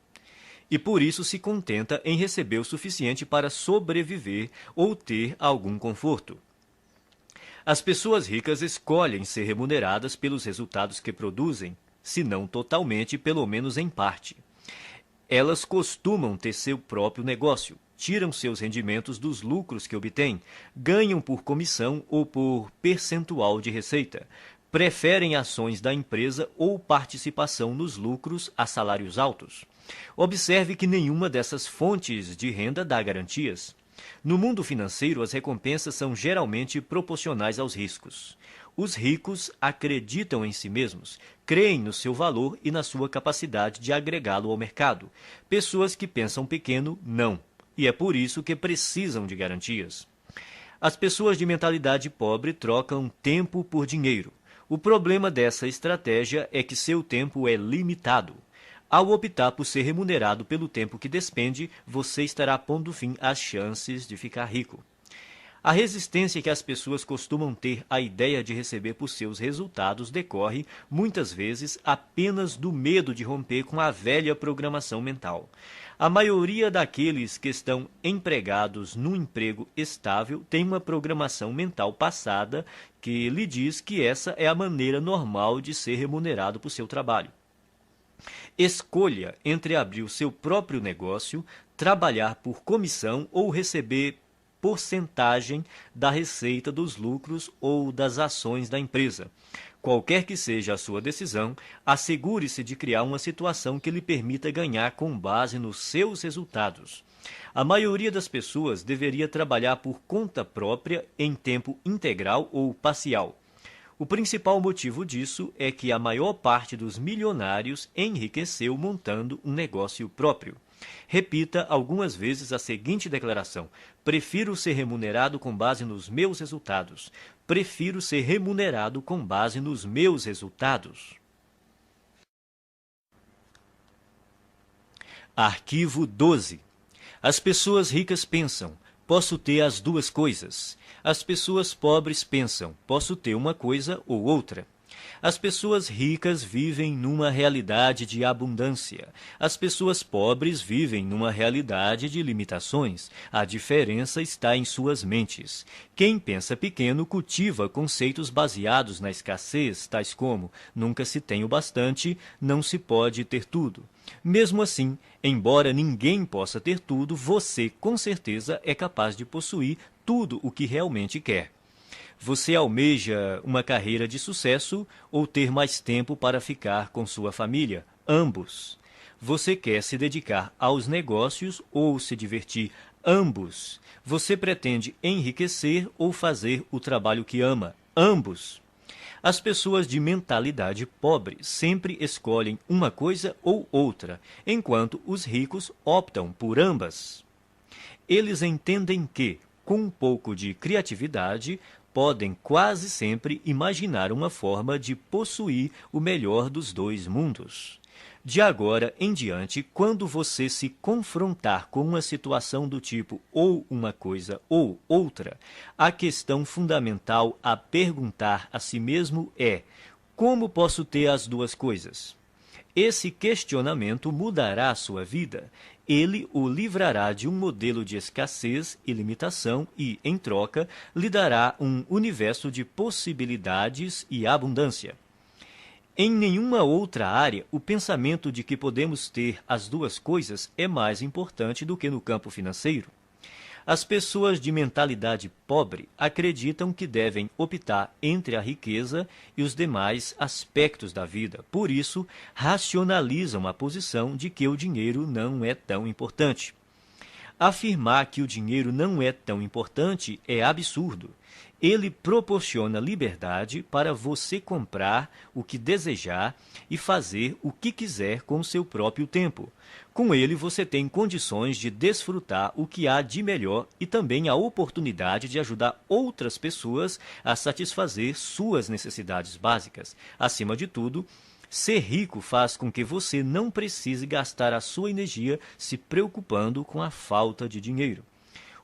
E por isso se contenta em receber o suficiente para sobreviver ou ter algum conforto. As pessoas ricas escolhem ser remuneradas pelos resultados que produzem, se não totalmente, pelo menos em parte. Elas costumam ter seu próprio negócio, tiram seus rendimentos dos lucros que obtêm, ganham por comissão ou por percentual de receita, preferem ações da empresa ou participação nos lucros a salários altos. Observe que nenhuma dessas fontes de renda dá garantias. No mundo financeiro, as recompensas são geralmente proporcionais aos riscos. Os ricos acreditam em si mesmos, creem no seu valor e na sua capacidade de agregá-lo ao mercado. Pessoas que pensam pequeno, não. E é por isso que precisam de garantias. As pessoas de mentalidade pobre trocam tempo por dinheiro. O problema dessa estratégia é que seu tempo é limitado. Ao optar por ser remunerado pelo tempo que despende, você estará pondo fim às chances de ficar rico. A resistência que as pessoas costumam ter à ideia de receber por seus resultados decorre, muitas vezes, apenas do medo de romper com a velha programação mental. A maioria daqueles que estão empregados num emprego estável tem uma programação mental passada que lhe diz que essa é a maneira normal de ser remunerado por seu trabalho. Escolha entre abrir o seu próprio negócio, trabalhar por comissão ou receber porcentagem da receita dos lucros ou das ações da empresa. Qualquer que seja a sua decisão, assegure-se de criar uma situação que lhe permita ganhar com base nos seus resultados. A maioria das pessoas deveria trabalhar por conta própria em tempo integral ou parcial. O principal motivo disso é que a maior parte dos milionários enriqueceu montando um negócio próprio. Repita algumas vezes a seguinte declaração: prefiro ser remunerado com base nos meus resultados. Prefiro ser remunerado com base nos meus resultados. Arquivo 12. As pessoas ricas pensam, posso ter as duas coisas. As pessoas pobres pensam, posso ter uma coisa ou outra. As pessoas ricas vivem numa realidade de abundância. As pessoas pobres vivem numa realidade de limitações. A diferença está em suas mentes. Quem pensa pequeno cultiva conceitos baseados na escassez, tais como nunca se tem o bastante, não se pode ter tudo. Mesmo assim, embora ninguém possa ter tudo, você com certeza é capaz de possuir tudo o que realmente quer. Você almeja uma carreira de sucesso ou ter mais tempo para ficar com sua família? Ambos. Você quer se dedicar aos negócios ou se divertir? Ambos. Você pretende enriquecer ou fazer o trabalho que ama? Ambos. As pessoas de mentalidade pobre sempre escolhem uma coisa ou outra, enquanto os ricos optam por ambas. Eles entendem que, com um pouco de criatividade, podem quase sempre imaginar uma forma de possuir o melhor dos dois mundos. De agora em diante, quando você se confrontar com uma situação do tipo ou uma coisa ou outra, a questão fundamental a perguntar a si mesmo é: como posso ter as duas coisas? Esse questionamento mudará a sua vida. Ele o livrará de um modelo de escassez e limitação e, em troca, lhe dará um universo de possibilidades e abundância. Em nenhuma outra área, o pensamento de que podemos ter as duas coisas é mais importante do que no campo financeiro. As pessoas de mentalidade pobre acreditam que devem optar entre a riqueza e os demais aspectos da vida. Por isso, racionalizam a posição de que o dinheiro não é tão importante. Afirmar que o dinheiro não é tão importante é absurdo. Ele proporciona liberdade para você comprar o que desejar e fazer o que quiser com seu próprio tempo. Com ele, você tem condições de desfrutar o que há de melhor e também a oportunidade de ajudar outras pessoas a satisfazer suas necessidades básicas. Acima de tudo, ser rico faz com que você não precise gastar a sua energia se preocupando com a falta de dinheiro.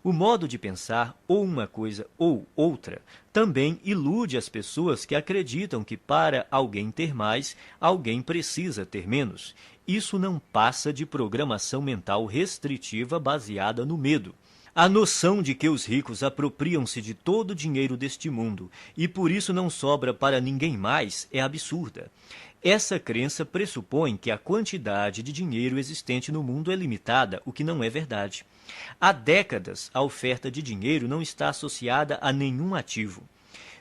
O modo de pensar, ou uma coisa ou outra, também ilude as pessoas que acreditam que para alguém ter mais, alguém precisa ter menos. Isso não passa de programação mental restritiva baseada no medo. A noção de que os ricos apropriam-se de todo o dinheiro deste mundo e por isso não sobra para ninguém mais é absurda. Essa crença pressupõe que a quantidade de dinheiro existente no mundo é limitada, o que não é verdade. Há décadas, a oferta de dinheiro não está associada a nenhum ativo.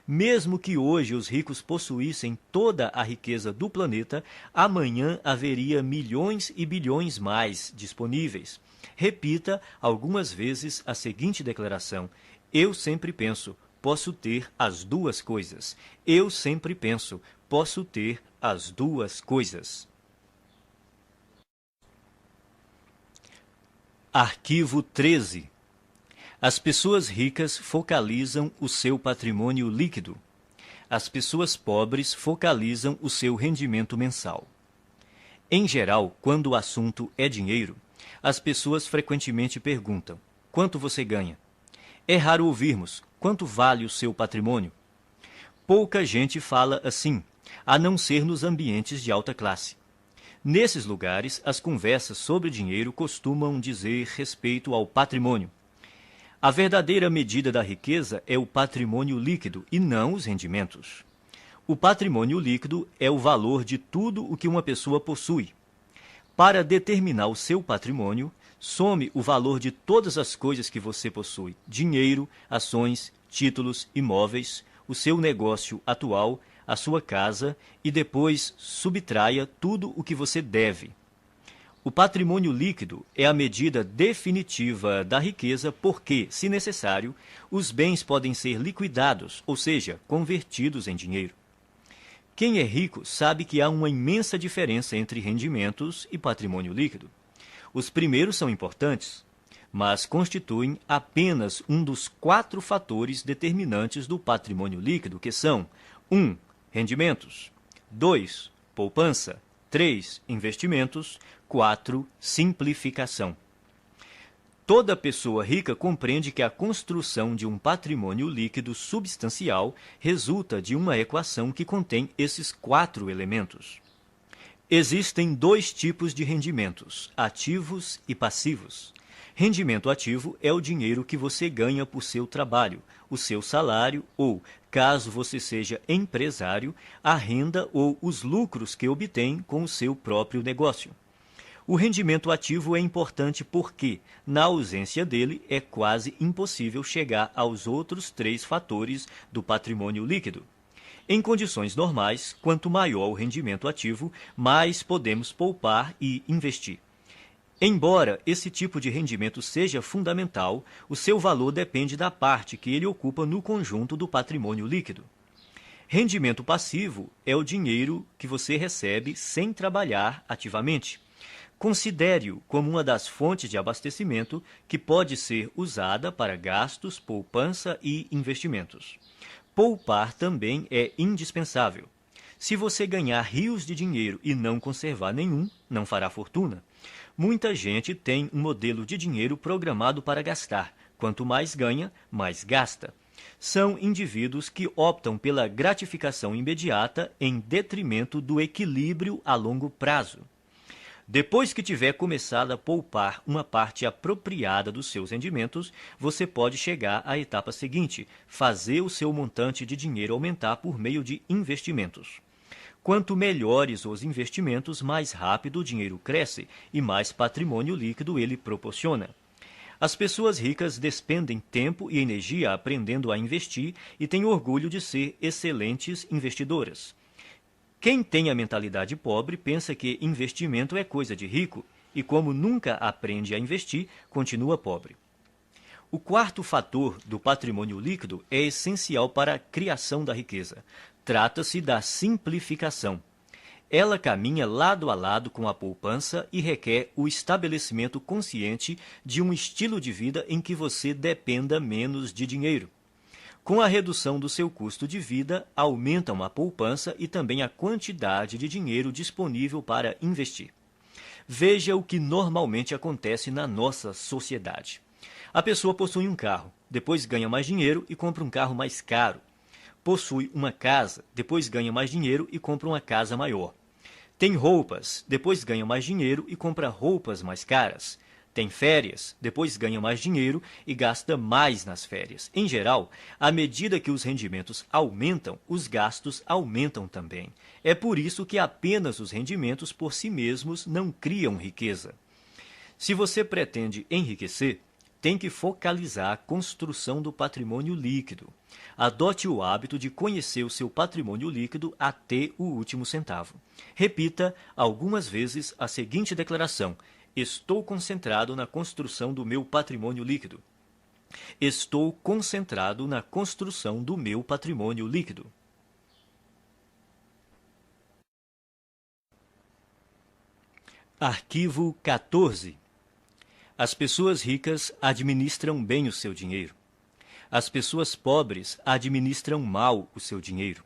Mesmo que hoje os ricos possuíssem toda a riqueza do planeta, amanhã haveria milhões e bilhões mais disponíveis. Repita algumas vezes a seguinte declaração: eu sempre penso, posso ter as duas coisas. Eu sempre penso, posso ter as duas coisas. Arquivo 13. As pessoas ricas focalizam o seu patrimônio líquido. As pessoas pobres focalizam o seu rendimento mensal. Em geral, quando o assunto é dinheiro, as pessoas frequentemente perguntam: quanto você ganha? É raro ouvirmos: quanto vale o seu patrimônio? Pouca gente fala assim, a não ser nos ambientes de alta classe. Nesses lugares, as conversas sobre dinheiro costumam dizer respeito ao patrimônio. A verdadeira medida da riqueza é o patrimônio líquido e não os rendimentos. O patrimônio líquido é o valor de tudo o que uma pessoa possui. Para determinar o seu patrimônio, some o valor de todas as coisas que você possui: dinheiro, ações, títulos, imóveis, o seu negócio atual, a sua casa, e depois subtraia tudo o que você deve. O patrimônio líquido é a medida definitiva da riqueza porque, se necessário, os bens podem ser liquidados, ou seja, convertidos em dinheiro. Quem é rico sabe que há uma imensa diferença entre rendimentos e patrimônio líquido. Os primeiros são importantes, mas constituem apenas um dos 4 fatores determinantes do patrimônio líquido, que são: 1. Rendimentos. 2. Poupança. 3. Investimentos. 4. Simplificação. Toda pessoa rica compreende que a construção de um patrimônio líquido substancial resulta de uma equação que contém esses 4 elementos. Existem 2 tipos de rendimentos, ativos e passivos. Rendimento ativo é o dinheiro que você ganha por seu trabalho, o seu salário ou, caso você seja empresário, a renda ou os lucros que obtém com o seu próprio negócio. O rendimento ativo é importante porque, na ausência dele, é quase impossível chegar aos outros 3 fatores do patrimônio líquido. Em condições normais, quanto maior o rendimento ativo, mais podemos poupar e investir. Embora esse tipo de rendimento seja fundamental, o seu valor depende da parte que ele ocupa no conjunto do patrimônio líquido. Rendimento passivo é o dinheiro que você recebe sem trabalhar ativamente. Considere-o como uma das fontes de abastecimento que pode ser usada para gastos, poupança e investimentos. Poupar também é indispensável. Se você ganhar rios de dinheiro e não conservar nenhum, não fará fortuna. Muita gente tem um modelo de dinheiro programado para gastar. Quanto mais ganha, mais gasta. São indivíduos que optam pela gratificação imediata em detrimento do equilíbrio a longo prazo. Depois que tiver começado a poupar uma parte apropriada dos seus rendimentos, você pode chegar à etapa seguinte, fazer o seu montante de dinheiro aumentar por meio de investimentos. Quanto melhores os investimentos, mais rápido o dinheiro cresce e mais patrimônio líquido ele proporciona. As pessoas ricas despendem tempo e energia aprendendo a investir e têm orgulho de ser excelentes investidoras. Quem tem a mentalidade pobre pensa que investimento é coisa de rico e, como nunca aprende a investir, continua pobre. O 4º fator do patrimônio líquido é essencial para a criação da riqueza. Trata-se da simplificação. Ela caminha lado a lado com a poupança e requer o estabelecimento consciente de um estilo de vida em que você dependa menos de dinheiro. Com a redução do seu custo de vida, aumentam a poupança e também a quantidade de dinheiro disponível para investir. Veja o que normalmente acontece na nossa sociedade. A pessoa possui um carro, depois ganha mais dinheiro e compra um carro mais caro. Possui uma casa, depois ganha mais dinheiro e compra uma casa maior. Tem roupas, depois ganha mais dinheiro e compra roupas mais caras. Tem férias, depois ganha mais dinheiro e gasta mais nas férias. Em geral, à medida que os rendimentos aumentam, os gastos aumentam também. É por isso que apenas os rendimentos por si mesmos não criam riqueza. Se você pretende enriquecer, tem que focalizar a construção do patrimônio líquido. Adote o hábito de conhecer o seu patrimônio líquido até o último centavo. Repita algumas vezes a seguinte declaração: estou concentrado na construção do meu patrimônio líquido. Estou concentrado na construção do meu patrimônio líquido. Arquivo 14. As pessoas ricas administram bem o seu dinheiro. As pessoas pobres administram mal o seu dinheiro.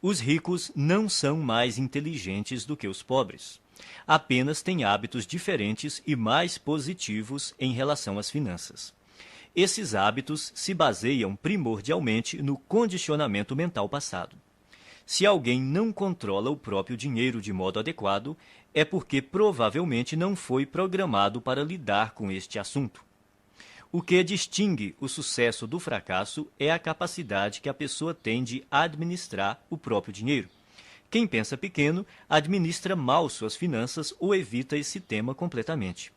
Os ricos não são mais inteligentes do que os pobres. Apenas têm hábitos diferentes e mais positivos em relação às finanças. Esses hábitos se baseiam primordialmente no condicionamento mental passado. Se alguém não controla o próprio dinheiro de modo adequado, é porque provavelmente não foi programado para lidar com este assunto. O que distingue o sucesso do fracasso é a capacidade que a pessoa tem de administrar o próprio dinheiro. Quem pensa pequeno administra mal suas finanças ou evita esse tema completamente.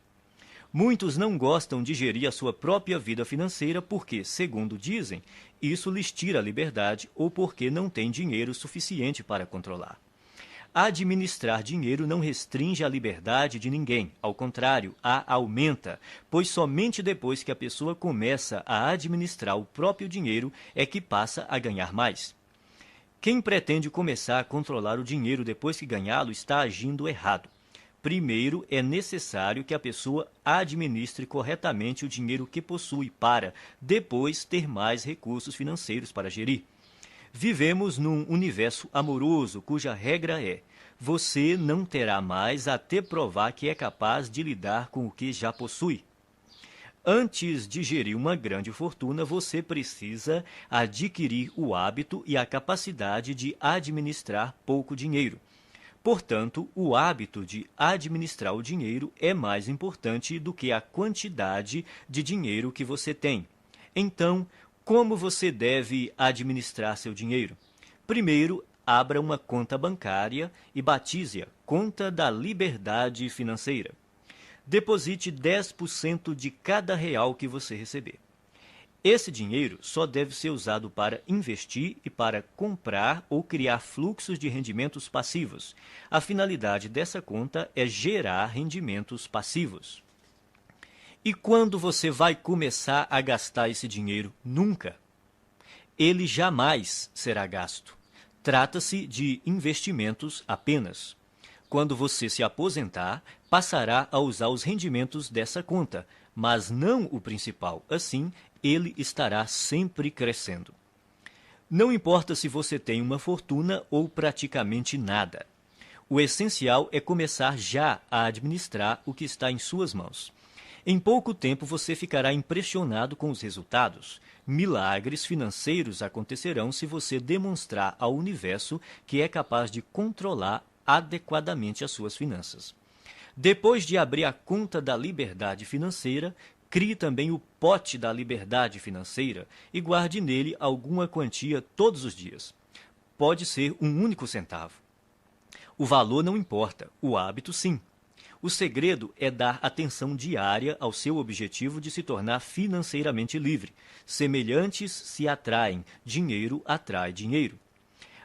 Muitos não gostam de gerir a sua própria vida financeira porque, segundo dizem, isso lhes tira a liberdade ou porque não têm dinheiro suficiente para controlar. Administrar dinheiro não restringe a liberdade de ninguém, ao contrário, a aumenta, pois somente depois que a pessoa começa a administrar o próprio dinheiro é que passa a ganhar mais. Quem pretende começar a controlar o dinheiro depois que ganhá-lo está agindo errado. Primeiro, é necessário que a pessoa administre corretamente o dinheiro que possui para, depois, ter mais recursos financeiros para gerir. Vivemos num universo amoroso cuja regra é: você não terá mais até provar que é capaz de lidar com o que já possui. Antes de gerir uma grande fortuna, você precisa adquirir o hábito e a capacidade de administrar pouco dinheiro. Portanto, o hábito de administrar o dinheiro é mais importante do que a quantidade de dinheiro que você tem. Então, como você deve administrar seu dinheiro? Primeiro, abra uma conta bancária e batize-a Conta da Liberdade Financeira. Deposite 10% de cada real que você receber. Esse dinheiro só deve ser usado para investir e para comprar ou criar fluxos de rendimentos passivos. A finalidade dessa conta é gerar rendimentos passivos. E quando você vai começar a gastar esse dinheiro? Nunca. Ele jamais será gasto. Trata-se de investimentos apenas. Quando você se aposentar, passará a usar os rendimentos dessa conta, mas não o principal. Assim, ele estará sempre crescendo. Não importa se você tem uma fortuna ou praticamente nada. O essencial é começar já a administrar o que está em suas mãos. Em pouco tempo você ficará impressionado com os resultados. Milagres financeiros acontecerão se você demonstrar ao universo que é capaz de controlar adequadamente as suas finanças. Depois de abrir a conta da liberdade financeira, crie também o pote da liberdade financeira e guarde nele alguma quantia todos os dias. Pode ser um único centavo. O valor não importa, o hábito sim. O segredo é dar atenção diária ao seu objetivo de se tornar financeiramente livre. Semelhantes se atraem, dinheiro atrai dinheiro.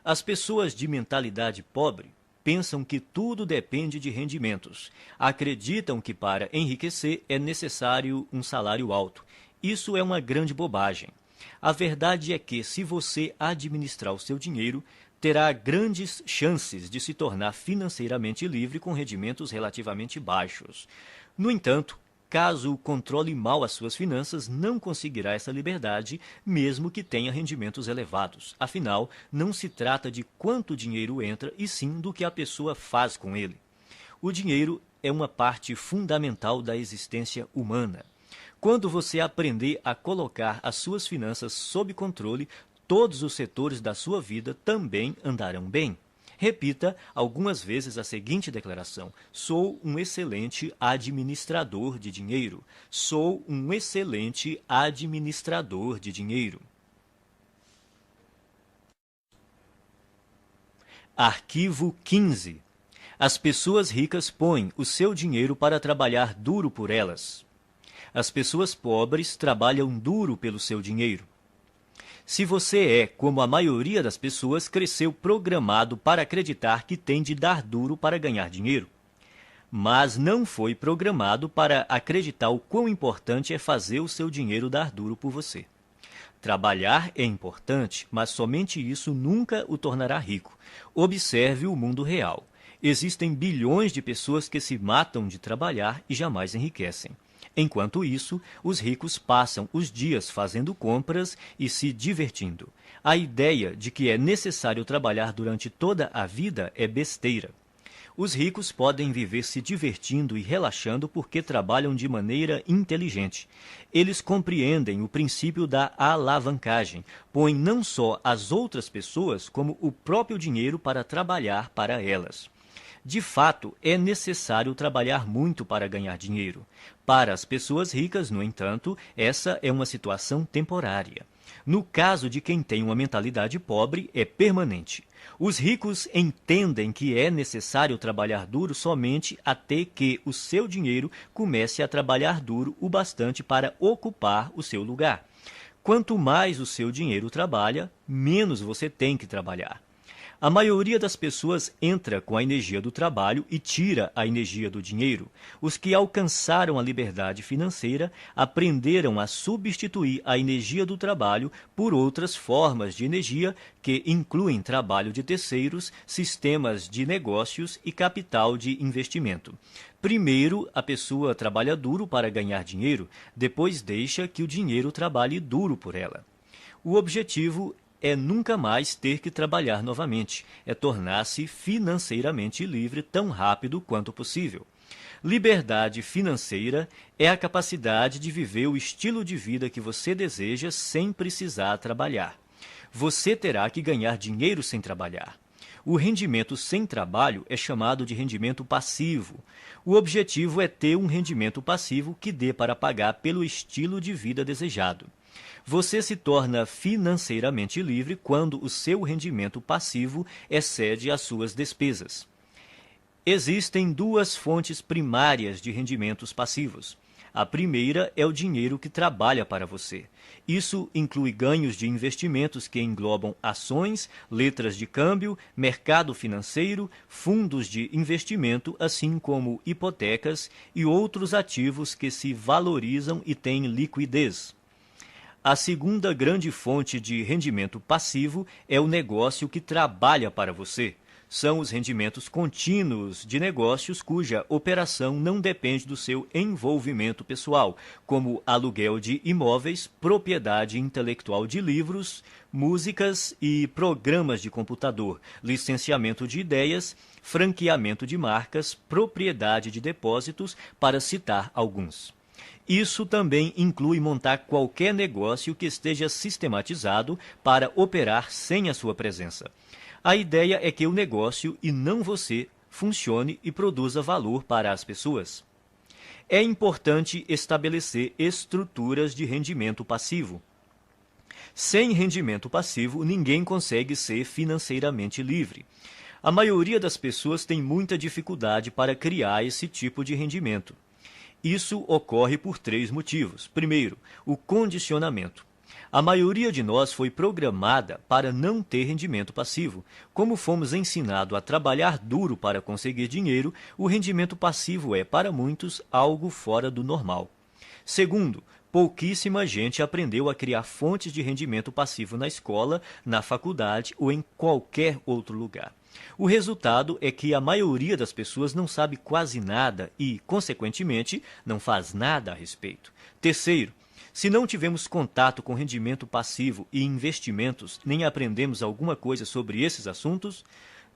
As pessoas de mentalidade pobre pensam que tudo depende de rendimentos. Acreditam que para enriquecer é necessário um salário alto. Isso é uma grande bobagem. A verdade é que, se você administrar o seu dinheiro, terá grandes chances de se tornar financeiramente livre com rendimentos relativamente baixos. No entanto, caso controle mal as suas finanças, não conseguirá essa liberdade, mesmo que tenha rendimentos elevados. Afinal, não se trata de quanto dinheiro entra, e sim do que a pessoa faz com ele. O dinheiro é uma parte fundamental da existência humana. Quando você aprender a colocar as suas finanças sob controle, todos os setores da sua vida também andarão bem. Repita algumas vezes a seguinte declaração: sou um excelente administrador de dinheiro. Sou um excelente administrador de dinheiro. Arquivo 15. As pessoas ricas põem o seu dinheiro para trabalhar duro por elas. As pessoas pobres trabalham duro pelo seu dinheiro. Se você é, como a maioria das pessoas, cresceu programado para acreditar que tem de dar duro para ganhar dinheiro, mas não foi programado para acreditar o quão importante é fazer o seu dinheiro dar duro por você. Trabalhar é importante, mas somente isso nunca o tornará rico. Observe o mundo real. Existem bilhões de pessoas que se matam de trabalhar e jamais enriquecem. Enquanto isso, os ricos passam os dias fazendo compras e se divertindo. A ideia de que é necessário trabalhar durante toda a vida é besteira. Os ricos podem viver se divertindo e relaxando porque trabalham de maneira inteligente. Eles compreendem o princípio da alavancagem, põem não só as outras pessoas, como o próprio dinheiro para trabalhar para elas. De fato, é necessário trabalhar muito para ganhar dinheiro. Para as pessoas ricas, no entanto, essa é uma situação temporária. No caso de quem tem uma mentalidade pobre, é permanente. Os ricos entendem que é necessário trabalhar duro somente até que o seu dinheiro comece a trabalhar duro o bastante para ocupar o seu lugar. Quanto mais o seu dinheiro trabalha, menos você tem que trabalhar. A maioria das pessoas entra com a energia do trabalho e tira a energia do dinheiro. Os que alcançaram a liberdade financeira aprenderam a substituir a energia do trabalho por outras formas de energia que incluem trabalho de terceiros, sistemas de negócios e capital de investimento. Primeiro, a pessoa trabalha duro para ganhar dinheiro, depois deixa que o dinheiro trabalhe duro por ela. O objetivo é nunca mais ter que trabalhar novamente, é tornar-se financeiramente livre tão rápido quanto possível. Liberdade financeira é a capacidade de viver o estilo de vida que você deseja sem precisar trabalhar. Você terá que ganhar dinheiro sem trabalhar. O rendimento sem trabalho é chamado de rendimento passivo. O objetivo é ter um rendimento passivo que dê para pagar pelo estilo de vida desejado. Você se torna financeiramente livre quando o seu rendimento passivo excede as suas despesas. Existem duas fontes primárias de rendimentos passivos. A primeira é o dinheiro que trabalha para você. Isso inclui ganhos de investimentos que englobam ações, letras de câmbio, mercado financeiro, fundos de investimento, assim como hipotecas e outros ativos que se valorizam e têm liquidez. A segunda grande fonte de rendimento passivo é o negócio que trabalha para você. São os rendimentos contínuos de negócios cuja operação não depende do seu envolvimento pessoal, como aluguel de imóveis, propriedade intelectual de livros, músicas e programas de computador, licenciamento de ideias, franqueamento de marcas, propriedade de depósitos, para citar alguns. Isso também inclui montar qualquer negócio que esteja sistematizado para operar sem a sua presença. A ideia é que o negócio, e não você, funcione e produza valor para as pessoas. É importante estabelecer estruturas de rendimento passivo. Sem rendimento passivo, ninguém consegue ser financeiramente livre. A maioria das pessoas tem muita dificuldade para criar esse tipo de rendimento. Isso ocorre por 3 motivos. Primeiro, o condicionamento. A maioria de nós foi programada para não ter rendimento passivo. Como fomos ensinados a trabalhar duro para conseguir dinheiro, o rendimento passivo é, para muitos, algo fora do normal. Segundo, pouquíssima gente aprendeu a criar fontes de rendimento passivo na escola, na faculdade ou em qualquer outro lugar. O resultado é que a maioria das pessoas não sabe quase nada e, consequentemente, não faz nada a respeito. Terceiro, se não tivemos contato com rendimento passivo e investimentos, nem aprendemos alguma coisa sobre esses assuntos,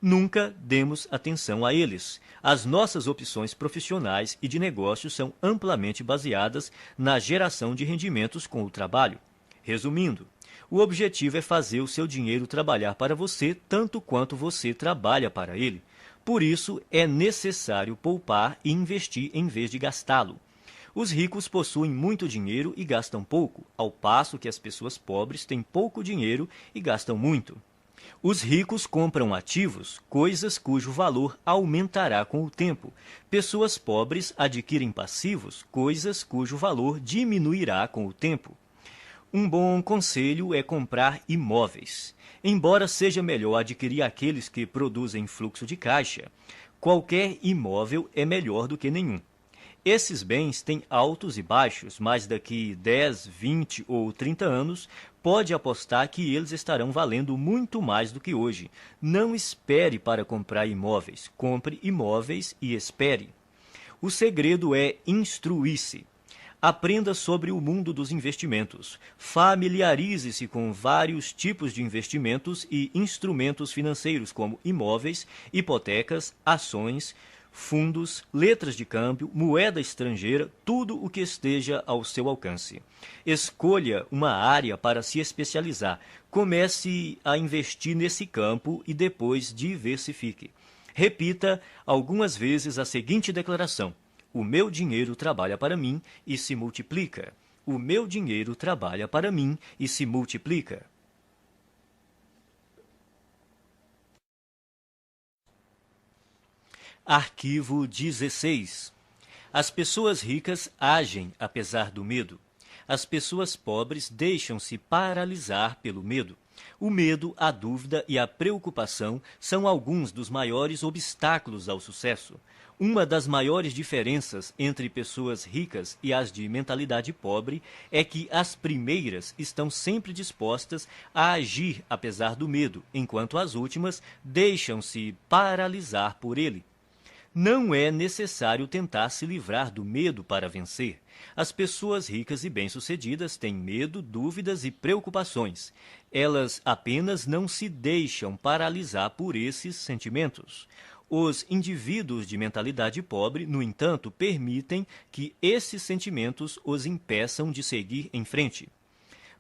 nunca demos atenção a eles. As nossas opções profissionais e de negócios são amplamente baseadas na geração de rendimentos com o trabalho. Resumindo, o objetivo é fazer o seu dinheiro trabalhar para você tanto quanto você trabalha para ele. Por isso, é necessário poupar e investir em vez de gastá-lo. Os ricos possuem muito dinheiro e gastam pouco, ao passo que as pessoas pobres têm pouco dinheiro e gastam muito. Os ricos compram ativos, coisas cujo valor aumentará com o tempo. Pessoas pobres adquirem passivos, coisas cujo valor diminuirá com o tempo. Um bom conselho é comprar imóveis. Embora seja melhor adquirir aqueles que produzem fluxo de caixa, qualquer imóvel é melhor do que nenhum. Esses bens têm altos e baixos, mas daqui 10, 20 ou 30 anos, pode apostar que eles estarão valendo muito mais do que hoje. Não espere para comprar imóveis. Compre imóveis e espere. O segredo é instruir-se. Aprenda sobre o mundo dos investimentos. Familiarize-se com vários tipos de investimentos e instrumentos financeiros, como imóveis, hipotecas, ações, fundos, letras de câmbio, moeda estrangeira, tudo o que esteja ao seu alcance. Escolha uma área para se especializar. Comece a investir nesse campo e depois diversifique. Repita algumas vezes a seguinte declaração: o meu dinheiro trabalha para mim e se multiplica. O meu dinheiro trabalha para mim e se multiplica. Arquivo 16. As pessoas ricas agem apesar do medo. As pessoas pobres deixam-se paralisar pelo medo. O medo, a dúvida e a preocupação são alguns dos maiores obstáculos ao sucesso. Uma das maiores diferenças entre pessoas ricas e as de mentalidade pobre é que as primeiras estão sempre dispostas a agir apesar do medo, enquanto as últimas deixam-se paralisar por ele. Não é necessário tentar se livrar do medo para vencer. As pessoas ricas e bem-sucedidas têm medo, dúvidas e preocupações. Elas apenas não se deixam paralisar por esses sentimentos. Os indivíduos de mentalidade pobre, no entanto, permitem que esses sentimentos os impeçam de seguir em frente.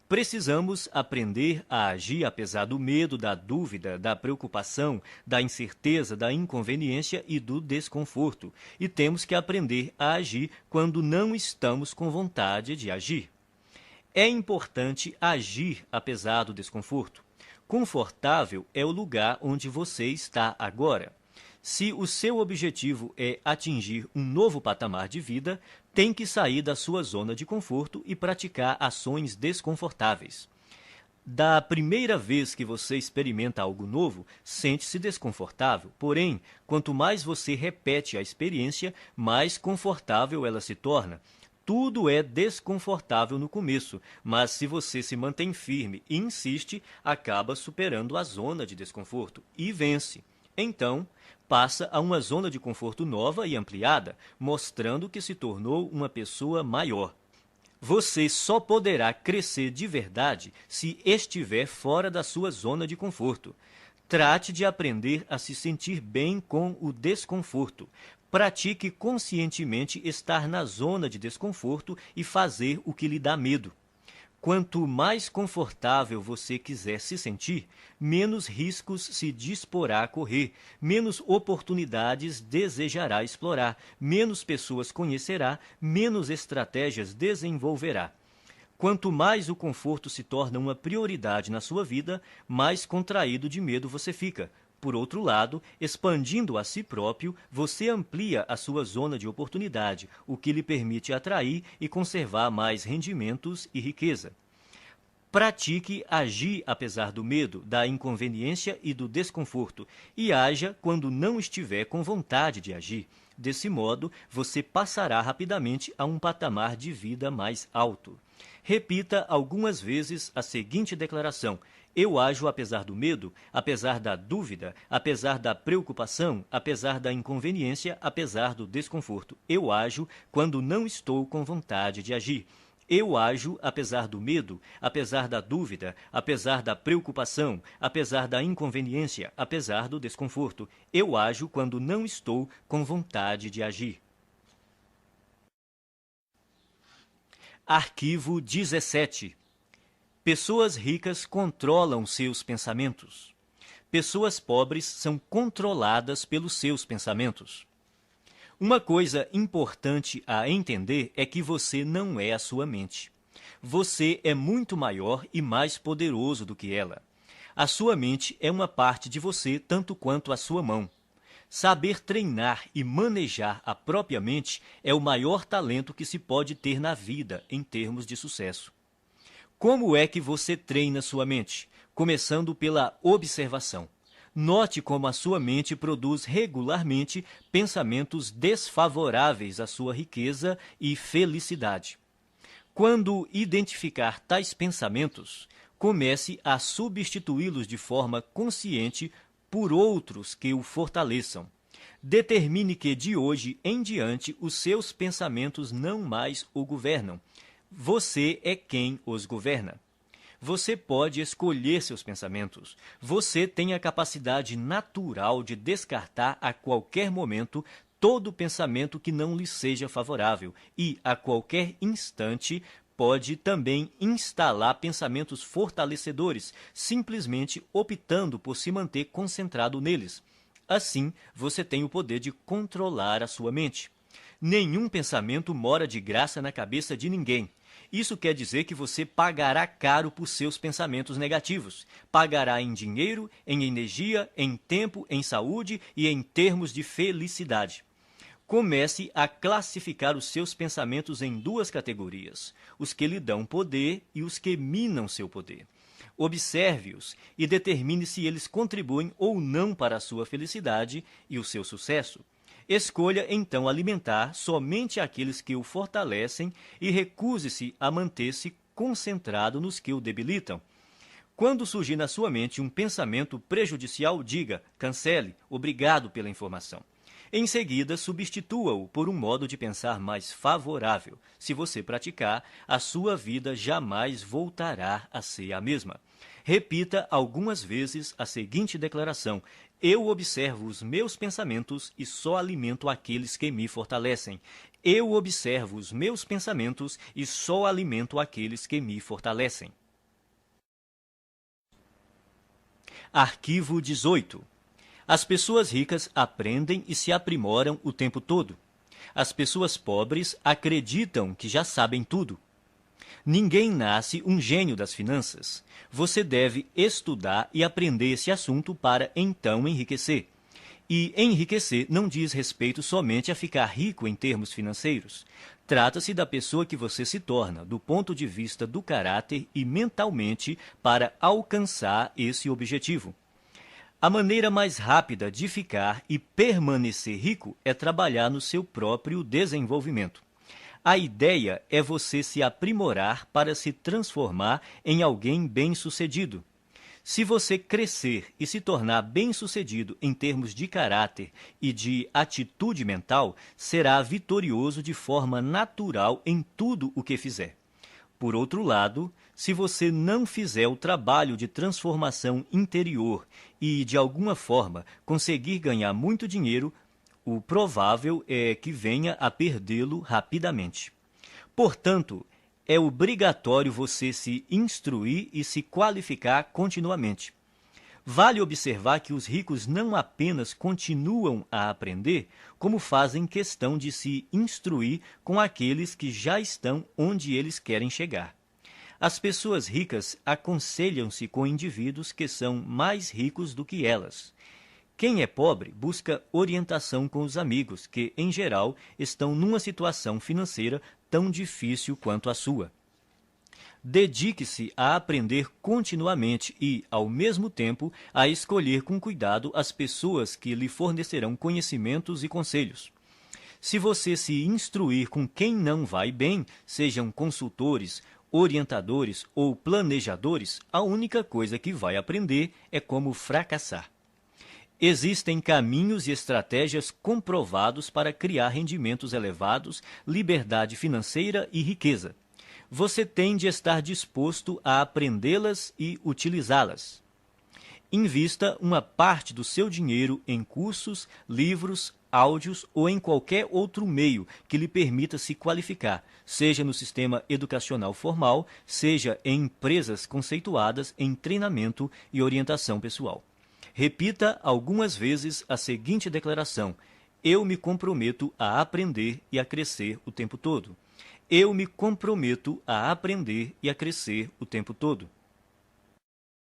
Precisamos aprender a agir apesar do medo, da dúvida, da preocupação, da incerteza, da inconveniência e do desconforto. E temos que aprender a agir quando não estamos com vontade de agir. É importante agir apesar do desconforto. Confortável é o lugar onde você está agora. Se o seu objetivo é atingir um novo patamar de vida, tem que sair da sua zona de conforto e praticar ações desconfortáveis. Da primeira vez que você experimenta algo novo, sente-se desconfortável. Porém, quanto mais você repete a experiência, mais confortável ela se torna. Tudo é desconfortável no começo, mas se você se mantém firme e insiste, acaba superando a zona de desconforto e vence. Então, passa a uma zona de conforto nova e ampliada, mostrando que se tornou uma pessoa maior. Você só poderá crescer de verdade se estiver fora da sua zona de conforto. Trate de aprender a se sentir bem com o desconforto. Pratique conscientemente estar na zona de desconforto e fazer o que lhe dá medo. Quanto mais confortável você quiser se sentir, menos riscos se disporá a correr, menos oportunidades desejará explorar, menos pessoas conhecerá, menos estratégias desenvolverá. Quanto mais o conforto se torna uma prioridade na sua vida, mais contraído de medo você fica. Por outro lado, expandindo a si próprio, você amplia a sua zona de oportunidade, o que lhe permite atrair e conservar mais rendimentos e riqueza. Pratique agir apesar do medo, da inconveniência e do desconforto, e haja quando não estiver com vontade de agir. Desse modo, você passará rapidamente a um patamar de vida mais alto. Repita algumas vezes a seguinte declaração: eu ajo apesar do medo, apesar da dúvida, apesar da preocupação, apesar da inconveniência, apesar do desconforto. Eu ajo quando não estou com vontade de agir. Eu ajo apesar do medo, apesar da dúvida, apesar da preocupação, apesar da inconveniência, apesar do desconforto. Eu ajo quando não estou com vontade de agir. Arquivo 17. Pessoas ricas controlam seus pensamentos. Pessoas pobres são controladas pelos seus pensamentos. Uma coisa importante a entender é que você não é a sua mente. Você é muito maior e mais poderoso do que ela. A sua mente é uma parte de você tanto quanto a sua mão. Saber treinar e manejar a própria mente é o maior talento que se pode ter na vida em termos de sucesso. Como é que você treina sua mente? Começando pela observação. Note como a sua mente produz regularmente pensamentos desfavoráveis à sua riqueza e felicidade. Quando identificar tais pensamentos, comece a substituí-los de forma consciente por outros que o fortaleçam. Determine que de hoje em diante os seus pensamentos não mais o governam. Você é quem os governa. Você pode escolher seus pensamentos. Você tem a capacidade natural de descartar a qualquer momento todo pensamento que não lhe seja favorável e, a qualquer instante, pode também instalar pensamentos fortalecedores, simplesmente optando por se manter concentrado neles. Assim, você tem o poder de controlar a sua mente. Nenhum pensamento mora de graça na cabeça de ninguém. Isso quer dizer que você pagará caro por seus pensamentos negativos. Pagará em dinheiro, em energia, em tempo, em saúde e em termos de felicidade. Comece a classificar os seus pensamentos em duas categorias: os que lhe dão poder e os que minam seu poder. Observe-os e determine se eles contribuem ou não para a sua felicidade e o seu sucesso. Escolha, então, alimentar somente aqueles que o fortalecem e recuse-se a manter-se concentrado nos que o debilitam. Quando surgir na sua mente um pensamento prejudicial, diga: cancele, obrigado pela informação. Em seguida, substitua-o por um modo de pensar mais favorável. Se você praticar, a sua vida jamais voltará a ser a mesma. Repita algumas vezes a seguinte declaração: eu observo os meus pensamentos e só alimento aqueles que me fortalecem. Eu observo os meus pensamentos e só alimento aqueles que me fortalecem. Arquivo 18. As pessoas ricas aprendem e se aprimoram o tempo todo. As pessoas pobres acreditam que já sabem tudo. Ninguém nasce um gênio das finanças. Você deve estudar e aprender esse assunto para então enriquecer. E enriquecer não diz respeito somente a ficar rico em termos financeiros. Trata-se da pessoa que você se torna, do ponto de vista do caráter e mentalmente, para alcançar esse objetivo. A maneira mais rápida de ficar e permanecer rico é trabalhar no seu próprio desenvolvimento. A ideia é você se aprimorar para se transformar em alguém bem-sucedido. Se você crescer e se tornar bem-sucedido em termos de caráter e de atitude mental, será vitorioso de forma natural em tudo o que fizer. Por outro lado, se você não fizer o trabalho de transformação interior e, de alguma forma, conseguir ganhar muito dinheiro, o provável é que venha a perdê-lo rapidamente. Portanto, é obrigatório você se instruir e se qualificar continuamente. Vale observar que os ricos não apenas continuam a aprender, como fazem questão de se instruir com aqueles que já estão onde eles querem chegar. As pessoas ricas aconselham-se com indivíduos que são mais ricos do que elas. Quem é pobre busca orientação com os amigos, que, em geral, estão numa situação financeira tão difícil quanto a sua. Dedique-se a aprender continuamente e, ao mesmo tempo, a escolher com cuidado as pessoas que lhe fornecerão conhecimentos e conselhos. Se você se instruir com quem não vai bem, sejam consultores, orientadores ou planejadores, a única coisa que vai aprender é como fracassar. Existem caminhos e estratégias comprovados para criar rendimentos elevados, liberdade financeira e riqueza. Você tem de estar disposto a aprendê-las e utilizá-las. Invista uma parte do seu dinheiro em cursos, livros, áudios ou em qualquer outro meio que lhe permita se qualificar, seja no sistema educacional formal, seja em empresas conceituadas em treinamento e orientação pessoal. Repita algumas vezes a seguinte declaração: eu me comprometo a aprender e a crescer o tempo todo. Eu me comprometo a aprender e a crescer o tempo todo.